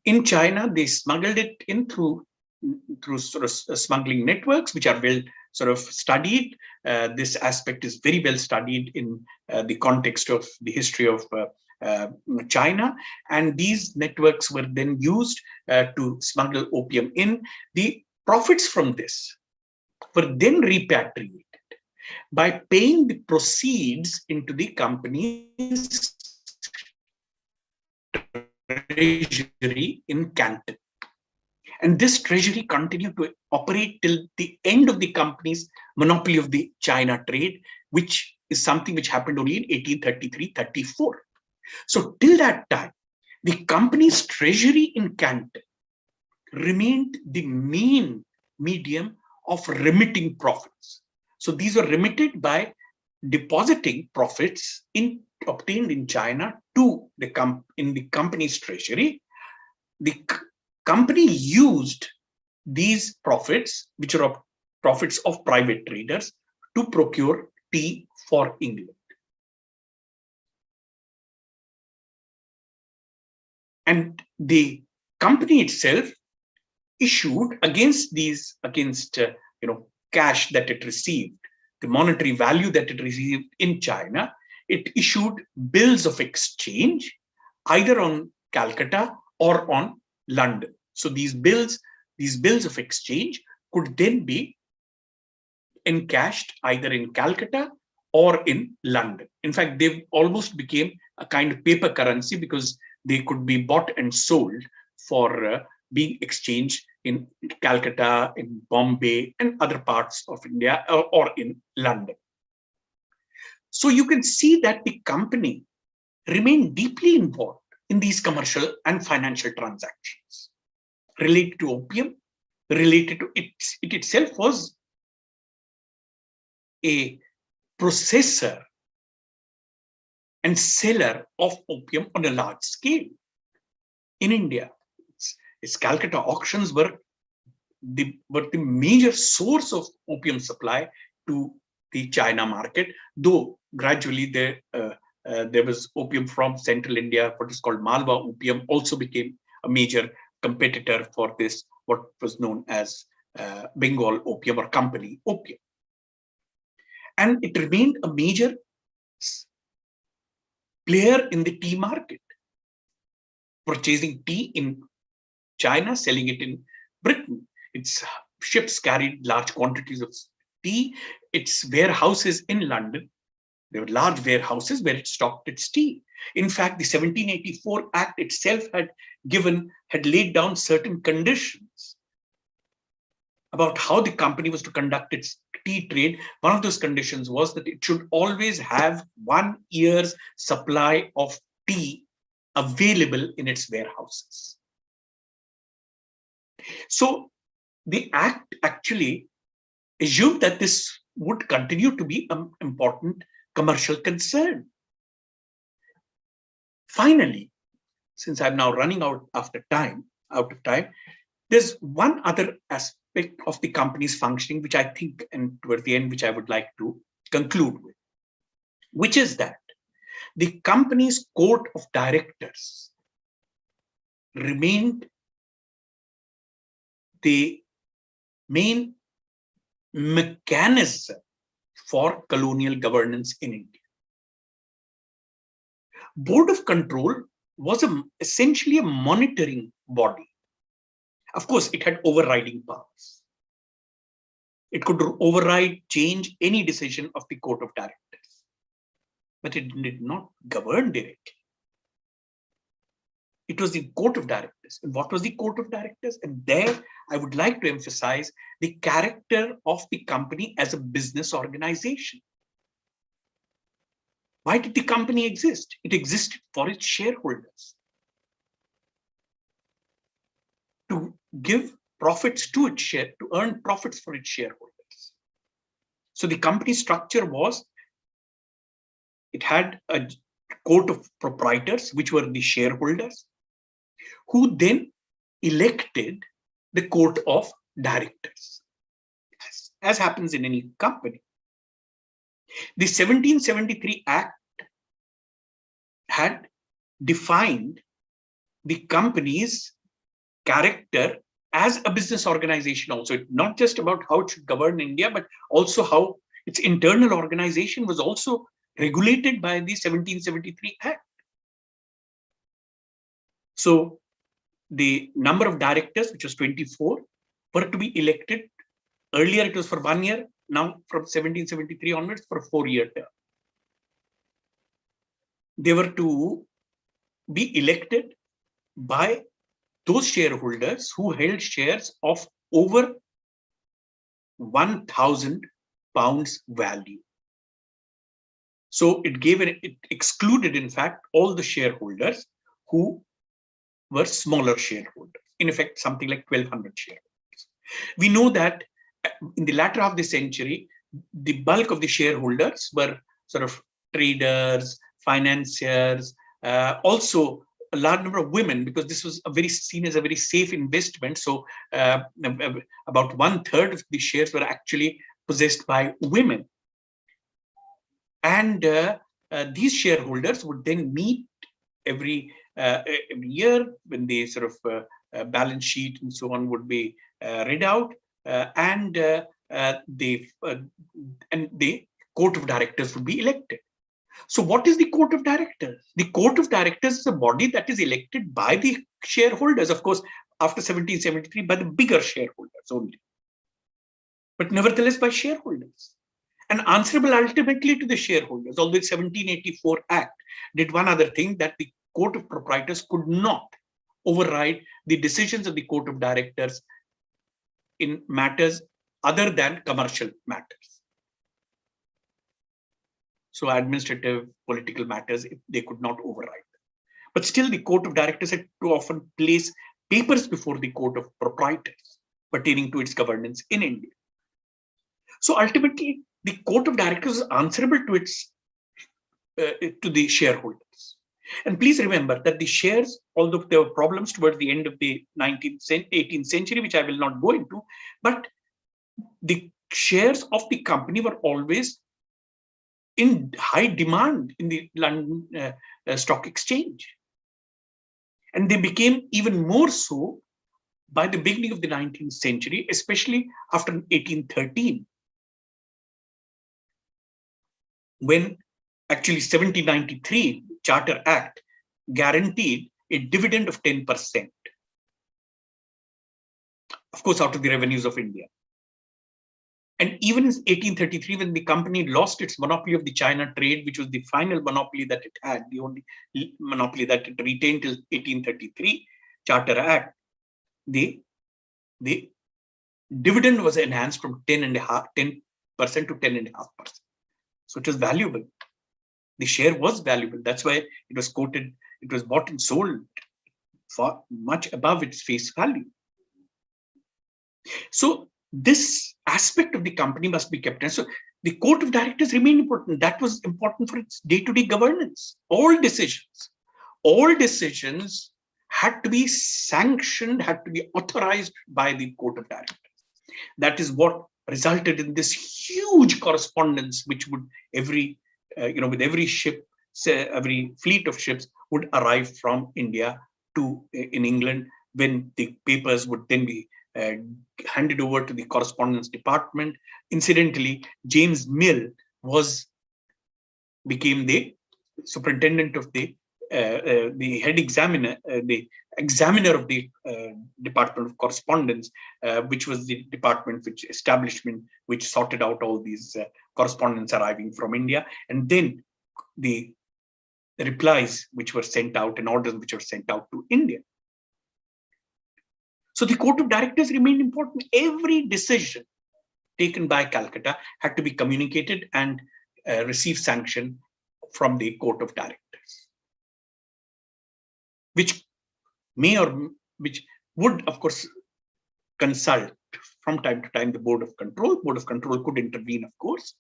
S2: In China, they smuggled it in through sort of smuggling networks, which are well sort of studied. This aspect is very well studied in the context of the history of uh, China. And these networks were then used to smuggle opium in. The profits from this were then repatriated by paying the proceeds into the company's treasury in Canton. And this treasury continued to operate till the end of the company's monopoly of the China trade, which is something which happened only in 1833-34. So till that time, the company's treasury in Canton remained the main medium of remitting profits. So these were remitted by depositing profits obtained in China to in the company's treasury. The company used these profits, which are profits of private traders, to procure tea for England. And the company itself issued against cash that it received, the monetary value that it received in China, it issued bills of exchange either on Calcutta or on London. So these bills of exchange could then be encashed either in Calcutta or in London. In fact, they almost became a kind of paper currency because they could be bought and sold for being exchanged in Calcutta, in Bombay, and other parts of India, or in London. So you can see that the company remained deeply involved in these commercial and financial transactions related to opium, related to it itself was a processor and seller of opium on a large scale. In India, its Calcutta auctions were the major source of opium supply to the China market, though gradually there was opium from central India, what is called Malwa opium, also became a major competitor for this, what was known as Bengal opium or company opium. And it remained a major player in the tea market, purchasing tea in China, selling it in Britain. Its ships carried large quantities of tea. Its warehouses in London, there were large warehouses where it stocked its tea. In fact, the 1784 Act itself had laid down certain conditions about how the company was to conduct its tea trade. One of those conditions was that it should always have 1 year's supply of tea available in its warehouses. So the Act actually assumed that this would continue to be an important commercial concern. Finally, since I'm now running out of time, there's one other aspect of the company's functioning, which I think, and towards the end, which I would like to conclude with, which is that the company's court of directors remained the main mechanism for colonial governance in India. Board of Control was essentially a monitoring body. Of course, it had overriding powers. It could override, change any decision of the court of directors, but it did not govern directly. It was the court of directors. And what was the court of directors? And there I would like to emphasize the character of the company as a business organization. Why did the company exist? It existed for its shareholders, to give profits to its to earn profits for its shareholders. So the company structure was, it had a court of proprietors, which were the shareholders, who then elected the court of directors, as happens in any company. The 1773 Act had defined the company's character as a business organization also. It's not just about how it should govern India, but also how its internal organization was also regulated by the 1773 Act. So the number of directors, which was 24, were to be elected. Earlier it was for 1 year, now from 1773 onwards for a 4-year term. They were to be elected by those shareholders who held shares of over £1,000 value. So it excluded, in fact, all the shareholders who were smaller shareholders. In effect, something like 1,200 shareholders. We know that in the latter half of the century, the bulk of the shareholders were sort of traders, financiers, also a large number of women, because this was seen as a very safe investment. So about 1/3 of the shares were actually possessed by women. And these shareholders would then meet every year when the sort of balance sheet and so on would be read out, and the court of directors would be elected. So what is the court of directors? The court of directors is a body that is elected by the shareholders, of course, after 1773, by the bigger shareholders only, but nevertheless by shareholders, and answerable ultimately to the shareholders. Although the 1784 Act did one other thing, that the Court of Proprietors could not override the decisions of the Court of Directors in matters other than commercial matters. So administrative, political matters, they could not override them. But still, the Court of Directors had to often place papers before the Court of Proprietors pertaining to its governance in India. So ultimately, the Court of Directors is answerable to the shareholders. And please remember that the shares, although there were problems towards the end of the 18th century, which I will not go into, but the shares of the company were always in high demand in the London Stock Exchange. And they became even more so by the beginning of the 19th century, especially after 1813, when actually 1793 Charter Act guaranteed a dividend of 10%, of course, out of the revenues of India. And even in 1833, when the company lost its monopoly of the China trade, which was the final monopoly that it had, the only monopoly that it retained till 1833 Charter Act, the dividend was enhanced from 10% to 10.5%. So it was valuable. The share was valuable. That's why it was quoted, it was bought and sold for much above its face value. So this aspect of the company must be kept. And so the Court of Directors remained important. That was important for its day-to-day governance. All decisions had to be sanctioned, had to be authorized by the Court of Directors. That is what resulted in this huge correspondence, which would with every ship, every fleet of ships would arrive from India in England, when the papers would then be handed over to the correspondence department. Incidentally, James Mill became the superintendent of the head examiner, the examiner of the Department of Correspondence, which was the establishment which sorted out all these correspondence arriving from India, and then the replies which were sent out and orders which were sent out to India. So the Court of Directors remained important. Every decision taken by Calcutta had to be communicated and receive sanction from the Court of Directors, which would, of course, consult from time to time the Board of Control. Board of Control could intervene, of course,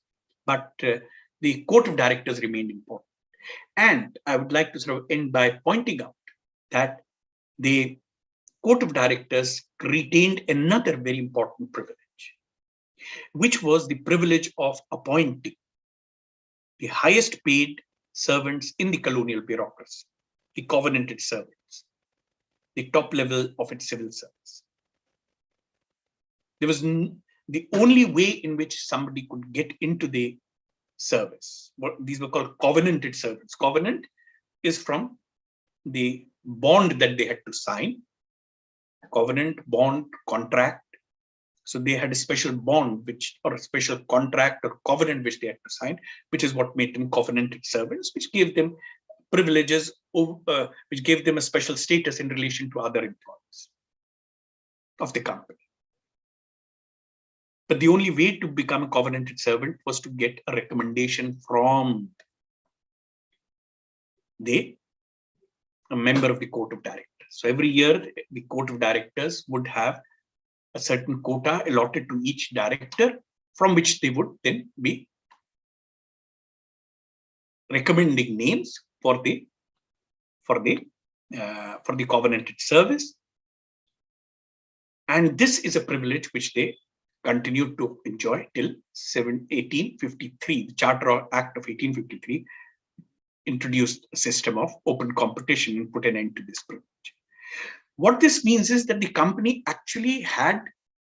S2: but the Court of Directors remained important. And I would like to sort of end by pointing out that the Court of Directors retained another very important privilege, which was the privilege of appointing the highest paid servants in the colonial bureaucracy, the covenanted servants. the top level of its civil service. There was the only way in which somebody could get into the service. What these were called covenanted servants. Covenant is from the bond that they had to sign. Covenant, bond, contract. So they had a special bond, or a special contract or covenant which they had to sign, which is what made them covenanted servants, which gave them privileges, which gave them a special status in relation to other employees of the company. But the only way to become a covenanted servant was to get a recommendation from a member of the court of directors. So every year, the court of directors would have a certain quota allotted to each director, from which they would then be recommending names for the covenanted service. And this is a privilege which they continued to enjoy till 1853. The Charter Act of 1853 introduced a system of open competition and put an end to this privilege. What this means is that the company actually had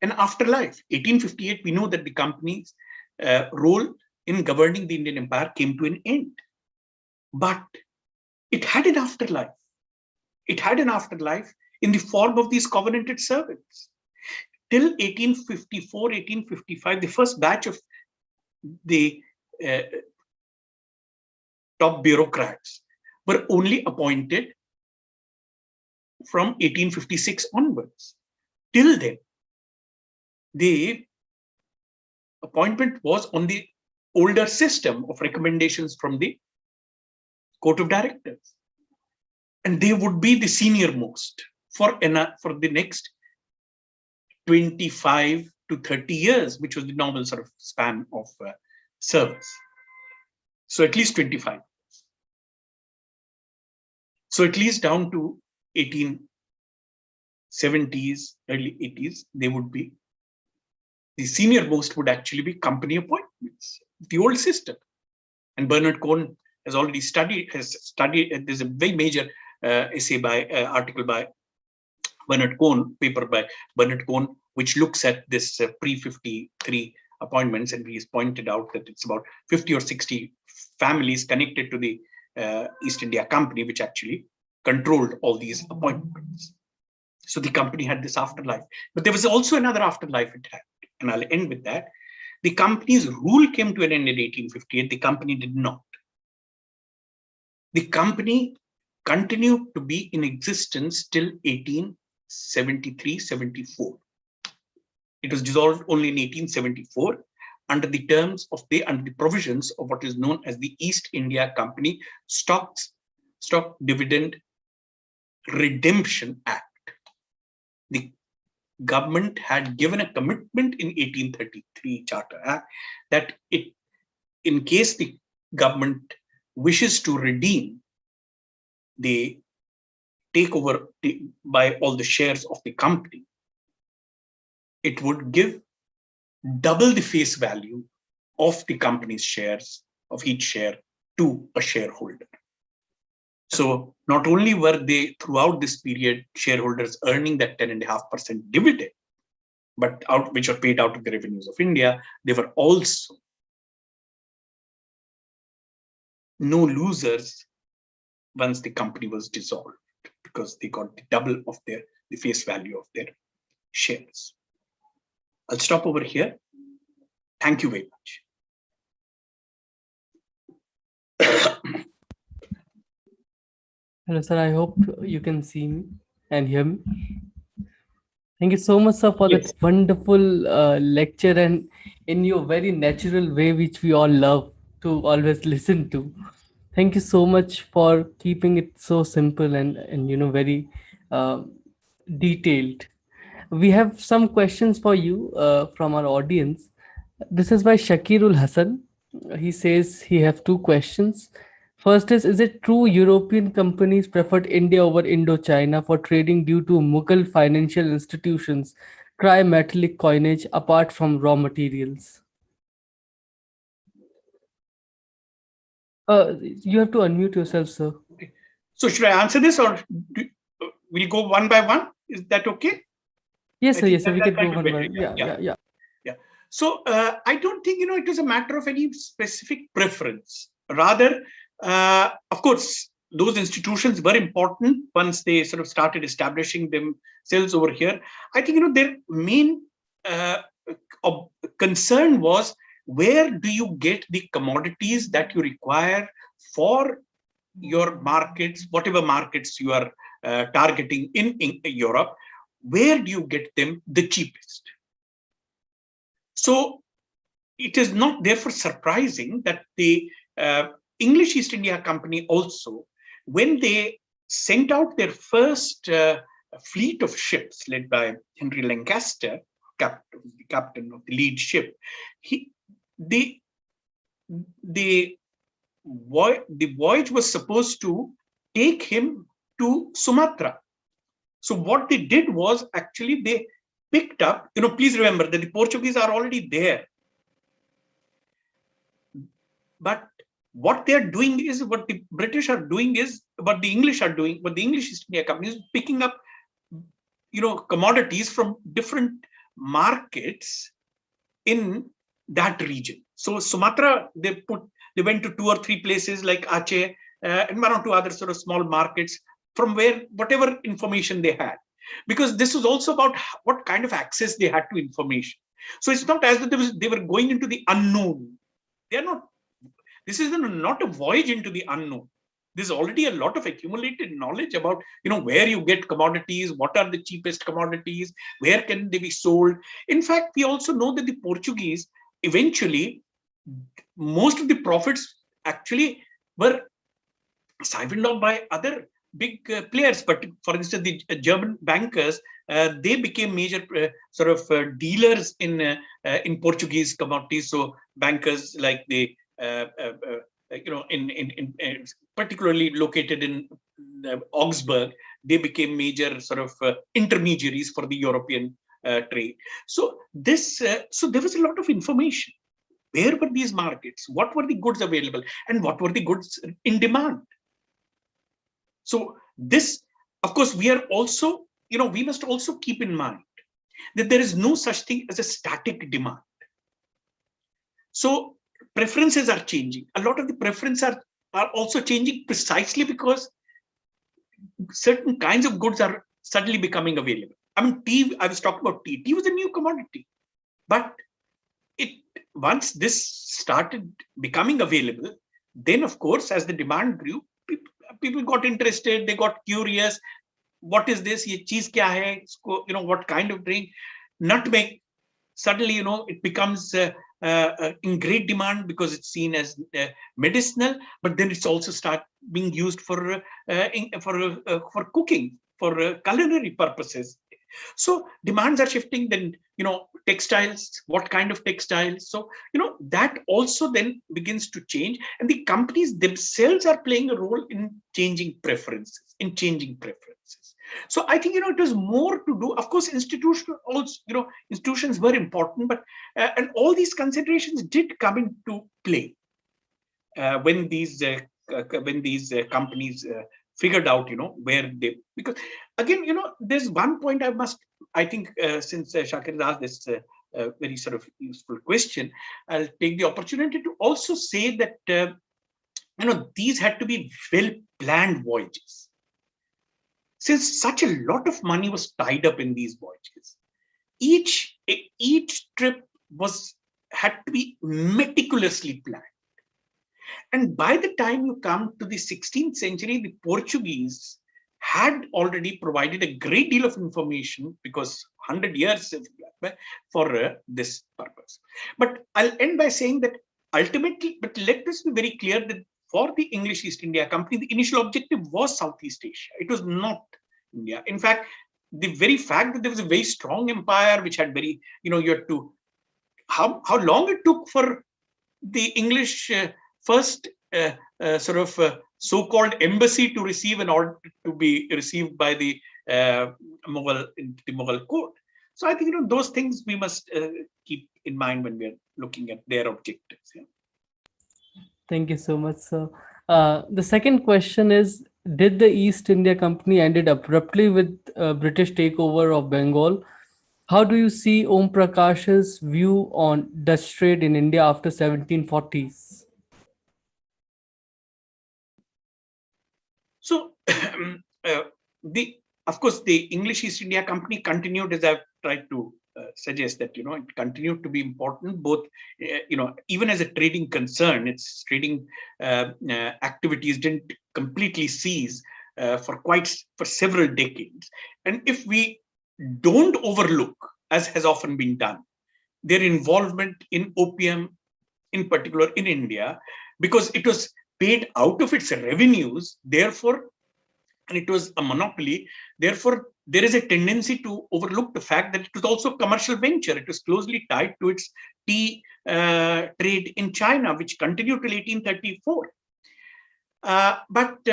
S2: an afterlife. 1858, we know that the company's role in governing the Indian Empire came to an end. But it had an afterlife. It had an afterlife in the form of these covenanted servants. Till 1854, 1855, the first batch of the top bureaucrats were only appointed from 1856 onwards. Till then, the appointment was on the older system of recommendations from the court of directors. And they would be the senior most for the next 25 to 30 years, which was the normal sort of span of service. So at least 25. So at least down to 1870s, early 80s, they would be, the senior most would actually be company appointments, the old system. And Bernard Cohn has already studied, there's a very major article by Bernard Cohn, paper by Bernard Cohn, which looks at this pre-53 appointments, and he has pointed out that it's about 50 or 60 families connected to the East India Company, which actually controlled all these appointments. So the company had this afterlife. But there was also another afterlife it had, and I'll end with that. The company's rule came to an end in 1858. The company did not. The company continued to be in existence till 1873-74. It was dissolved only in 1874 under the provisions of what is known as the East India Company Stock Dividend Redemption Act. The government had given a commitment in 1833 Charter Act that in case the government wishes to redeem the takeover by all the shares of the company, it would give double the face value of the company's shares, of each share, to a shareholder. So not only were they throughout this period shareholders earning that 10.5% dividend, but which are paid out of the revenues of India, they were also no losers once the company was dissolved, because they got the double of the face value of their shares. I'll stop over here. Thank you very much.
S1: Hello, sir. I hope you can see me and hear me. Thank you so much, sir, for
S2: Yes.
S1: that wonderful lecture, and in your very natural way, which we all love to always listen to. Thank you so much for keeping it so simple and very detailed. We have some questions for you from our audience. This is by Shakirul Hassan. He says he have two questions. First is it true European companies preferred India over Indochina for trading due to Mughal financial institutions try metallic coinage apart from raw materials? You have to unmute yourself, sir.
S2: So should I answer this, or we'll go one by one. Is that okay? I think
S1: Yes, sir. We
S2: that
S1: can
S2: might
S1: go
S2: be
S1: one
S2: better.
S1: by
S2: Yeah, yeah,
S1: yeah.
S2: yeah. So I don't think it was a matter of any specific preference. Rather, of course, those institutions were important once they sort of started establishing themselves over here. I think their main uh, concern was, where do you get the commodities that you require for your markets, whatever markets you are targeting in Europe, where do you get them the cheapest? So it is not therefore surprising that the English East India Company also, when they sent out their first fleet of ships led by Henry Lancaster, captain of the lead ship, he, the, the, the voyage was supposed to take him to Sumatra. So what they did was, actually they picked up, please remember that the Portuguese are already there. But what they're doing is, what the British are doing is, what the English are doing, what the English East India Company is picking up, commodities from different markets in that region. So Sumatra, they went to 2 or 3 places like Aceh, and 1 or 2 other sort of small markets, from where whatever information they had, because this was also about what kind of access they had to information. So it's not as though they were going into the unknown. They are not. This is not a voyage into the unknown. There's already a lot of accumulated knowledge about, where you get commodities, what are the cheapest commodities, where can they be sold. In fact, we also know that the Portuguese eventually, most of the profits actually were siphoned off by other big players. But for instance, the German bankers, they became major sort of dealers in Portuguese commodities. So bankers like the particularly located in Augsburg, they became major sort of intermediaries for the European trade. So so there was a lot of information. Where were these markets? What were the goods available, and what were the goods in demand? So this, of course, we are also, we must also keep in mind that there is no such thing as a static demand. So preferences are changing. A lot of the preferences are also changing, precisely because certain kinds of goods are suddenly becoming available. I mean, tea, I was talking about tea. Tea was a new commodity. But it once this started becoming available, then of course, as the demand grew, people got interested, they got curious. What is this? Ye cheese kya hai? What kind of drink? Nutmeg. Suddenly, it becomes in great demand because it's seen as medicinal, but then it's also start being used for cooking, for culinary purposes. So demands are shifting. Then, textiles, what kind of textiles? So, that also then begins to change, and the companies themselves are playing a role in changing preferences. So I think, it was more to do. Of course, institutions were important, but and all these considerations did come into play when these companies figured out, where they, because again, there's one point I think, since Shakir asked this very sort of useful question, I'll take the opportunity to also say that these had to be well planned voyages, since such a lot of money was tied up in these voyages. Each trip was had to be meticulously planned. And by the time you come to the 16th century, the Portuguese had already provided a great deal of information, because 100 years for this purpose. But I'll end by saying that ultimately, but let us be very clear that for the English East India Company, the initial objective was Southeast Asia. It was not India. In fact, the very fact that there was a very strong empire which had very, you had to, how long it took for the English first sort of so-called embassy to receive an order to be received by the Mughal court. So I think, those things we must keep in mind when we're looking at their objectives. Yeah.
S1: Thank you so much, sir. The second question is, did the East India Company ended abruptly with British takeover of Bengal? How do you see Om Prakash's view on Dutch trade in India after 1740s?
S2: So, uh, the of course the English East India Company continued, as I've tried to suggest, that it continued to be important, both even as a trading concern. Its trading activities didn't completely cease for several decades. And if we don't overlook, as has often been done, their involvement in opium, in particular in India, because it was paid out of its revenues, therefore, and it was a monopoly. Therefore, there is a tendency to overlook the fact that it was also a commercial venture. It was closely tied to its tea trade in China, which continued till 1834. But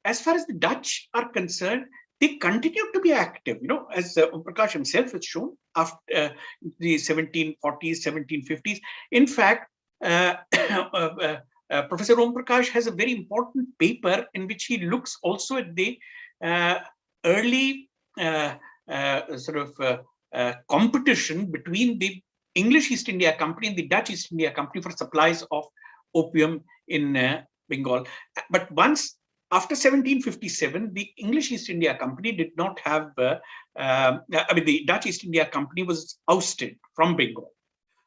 S2: as far as the Dutch are concerned, they continue to be active. As Om Prakash himself has shown, after the 1740s, 1750s. In fact, Professor Om Prakash has a very important paper in which he looks also at the uh, early competition between the English East India Company and the Dutch East India Company for supplies of opium in Bengal. But once, after 1757, the English East India Company did not have, the Dutch East India Company was ousted from Bengal.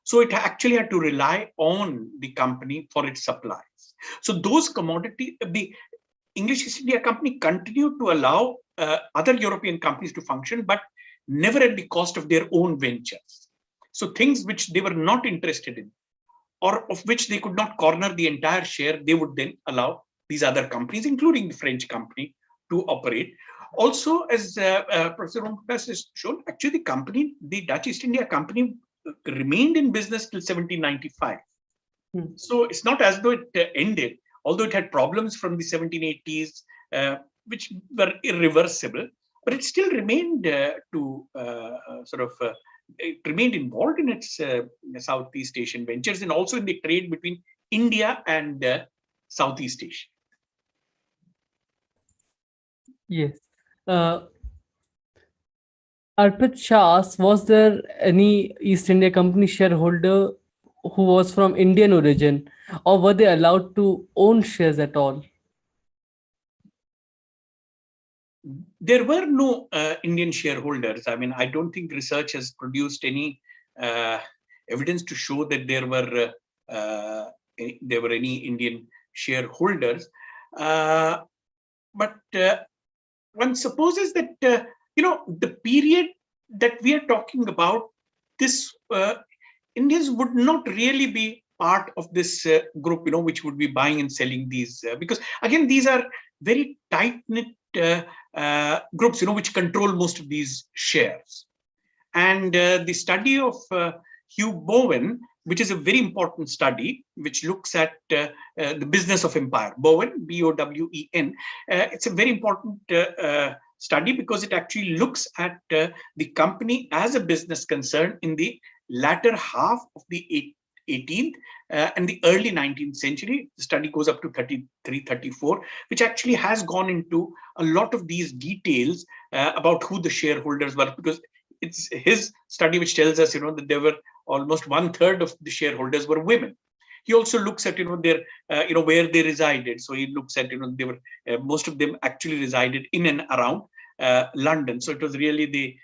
S2: So it actually had to rely on the company for its supplies. So those commodity, the English East India Company continued to allow other European companies to function, but never at the cost of their own ventures. So things which they were not interested in, or of which they could not corner the entire share, they would then allow these other companies, including the French company, to operate. Also, as Professor Rompas has shown, actually the Dutch East India Company remained in business till 1795.
S1: Hmm.
S2: So it's not as though it ended, although it had problems from the 1780s, which were irreversible, but it still remained it remained involved in its Southeast Asian ventures, and also in the trade between India and Southeast Asia.
S1: Yes. Uh, Arpit Shah asks, was there any East India Company shareholder who was from Indian origin, or were they allowed to own shares at all?
S2: There were no Indian shareholders. I mean, I don't think research has produced any uh, evidence to show that there were any Indian shareholders. Uh, but one supposes that the period that we are talking about, this Indians would not really be part of this group, which would be buying and selling these, because again, these are very tight knit groups, which control most of these shares. And the study of Hugh Bowen, which is a very important study, which looks at the business of empire. Bowen, Bowen. It's a very important study because it actually looks at the company as a business concern in the latter half of the 18th and the early 19th century. The study goes up to 33, 34, which actually has gone into a lot of these details about who the shareholders were, because it's his study which tells us, that there were almost 1/3 of the shareholders were women. He also looks at, their, where they resided. So he looks at, they were most of them actually resided in and around London. So it was really the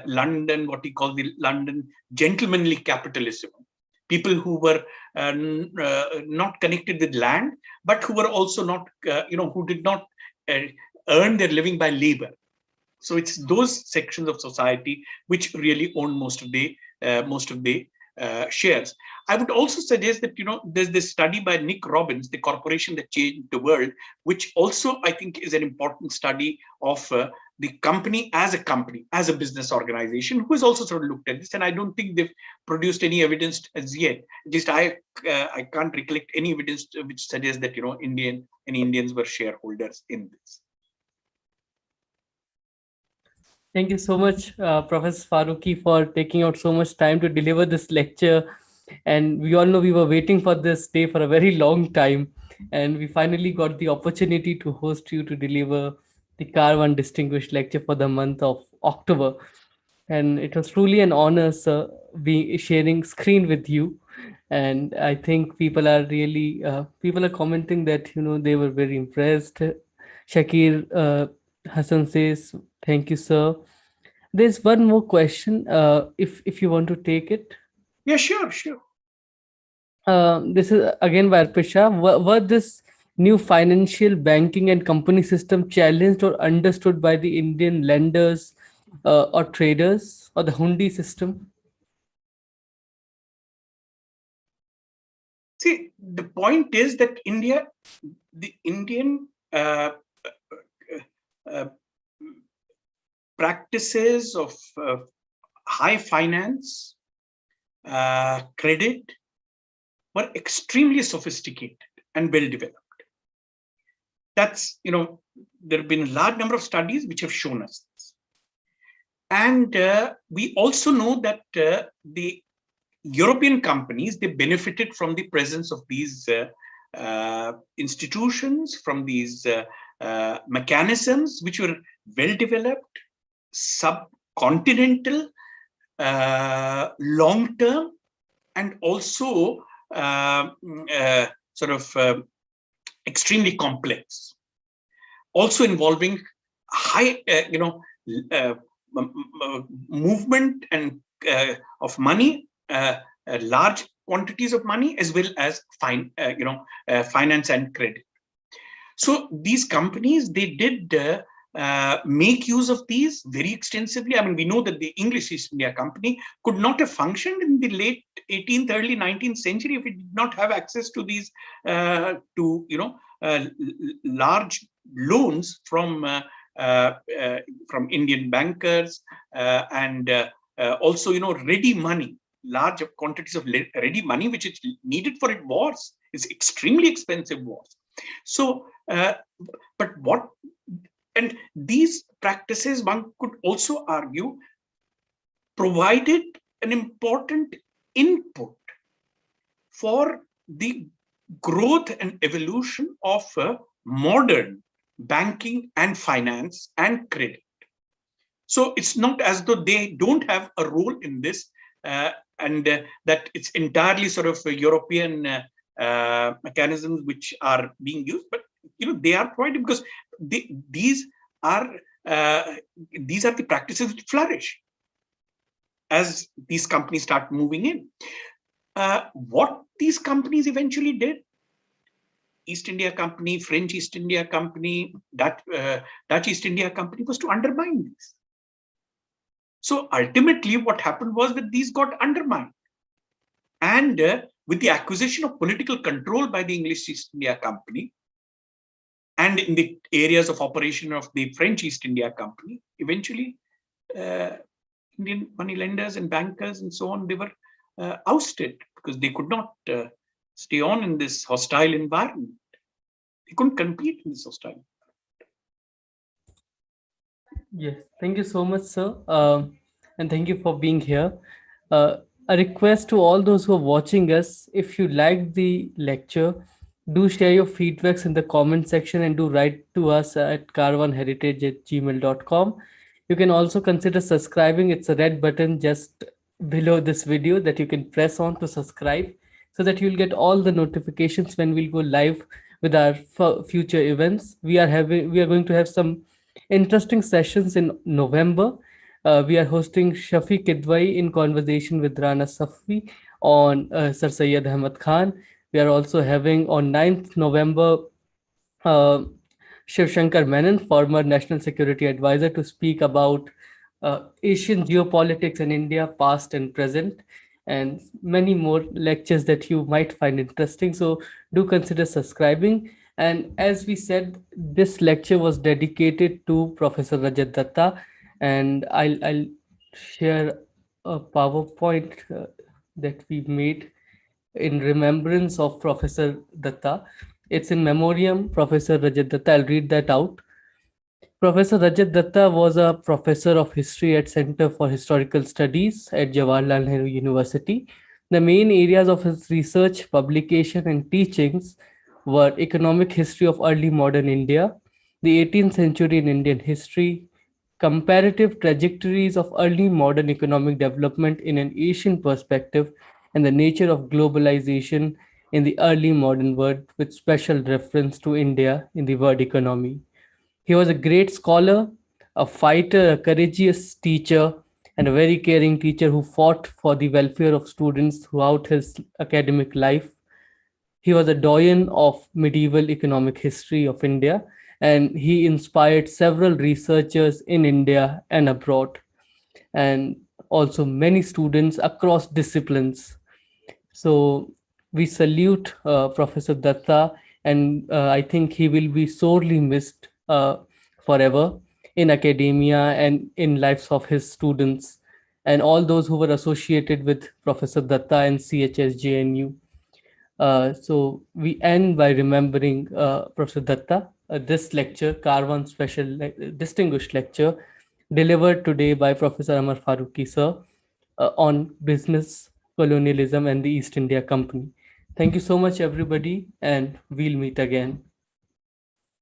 S2: London, what he called the London gentlemanly capitalism. People who were not connected with land, but who were also not, who did not earn their living by labor. So it's those sections of society which really own most of the shares. I would also suggest that there's this study by Nick Robbins, The Corporation That Changed the World, which also I think is an important study of the company as a business organization, who has also sort of looked at this. And I don't think they've produced any evidence as yet. Just I can't recollect any evidence which suggests that any Indians were shareholders in this.
S1: Thank you so much, Professor Farooqui, for taking out so much time to deliver this lecture. And we all know we were waiting for this day for a very long time. and we finally got the opportunity to host you to deliver the Car 1 Distinguished Lecture for the month of October. And it was truly an honor, sir, being sharing screen with you. And I think people are commenting that they were very impressed. Shakir Hassan says, "Thank you, sir." There's one more question, if you want to take it.
S2: Yeah, sure, sure.
S1: This is again by Arpisha. Were this new financial banking and company system challenged or understood by the Indian lenders or traders or the Hundi system?
S2: See, the point is that the Indian uh, practices of high finance, credit were extremely sophisticated and well developed. That's, there have been a large number of studies which have shown us this. And we also know that the European companies, they benefited from the presence of these institutions, from these mechanisms which were well developed, subcontinental, long term, and also sort of extremely complex, also involving high, uh, movement and of money, large quantities of money, as well as finance and credit. So these companies, they did make use of these very extensively. I mean, we know that the English East India Company could not have functioned in the late 18th, early 19th century if it did not have access to these, large loans from Indian bankers, and also, ready money, large quantities of ready money, which is needed for it wars. It's extremely expensive wars. So, but what, and these practices, one could also argue, provided an important input for the growth and evolution of modern banking and finance and credit. So it's not as though they don't have a role in this, and that it's entirely sort of European mechanisms which are being used, but they are provided because these are the practices which flourish as these companies start moving in. What these companies eventually did, East India Company, French East India Company, Dutch East India Company, was to undermine these. So ultimately, what happened was that these got undermined. And with the acquisition of political control by the English East India Company, and in the areas of operation of the French East India Company, eventually Indian money lenders and bankers and so on, they were ousted because they could not stay on in this hostile environment. They couldn't compete in this hostile environment.
S1: Yes, thank you so much, sir. And thank you for being here. Uh, a request to all those who are watching us, if you liked the lecture, do share your feedbacks in the comment section and do write to us at car1heritage@gmail.com. You can also consider subscribing. It's a red button just below this video that you can press on to subscribe so that you'll get all the notifications when we'll go live with our future events. We are going to have some interesting sessions in November. We are hosting Shafi Kidwai in conversation with Rana Safi on Sir Syed Ahmad Khan. We are also having on 9th November uh, Shiv Shankar Menon, former National Security Advisor, to speak about Asian geopolitics in India, past and present, and many more lectures that you might find interesting. So do consider subscribing. And as we said, this lecture was dedicated to Professor Rajat Datta, and I'll share a PowerPoint that we made in remembrance of Professor Datta. It's in memoriam Professor Rajat Datta. I'll read that out. Professor Rajat Datta was a professor of history at Center for Historical Studies at Jawaharlal Nehru University. The main areas of his research, publication, and teachings were Economic History of Early Modern India, the 18th Century in Indian History, Comparative Trajectories of Early Modern Economic Development in an Asian Perspective, and the Nature of Globalization in the Early Modern World, with special reference to India in the world economy. He was a great scholar, a fighter, a courageous teacher, and a very caring teacher who fought for the welfare of students throughout his academic life. He was a doyen of medieval economic history of India, and he inspired several researchers in India and abroad, and also many students across disciplines. So we salute Professor Datta, and I think he will be sorely missed forever in academia and in lives of his students and all those who were associated with Professor Datta and CHSJNU. So we end by remembering Professor Datta. This lecture, Carvan Special Distinguished Lecture, delivered today by Professor Amar Farooqui, sir, on business, colonialism, and the East India Company. Thank you so much, everybody, and we'll meet again.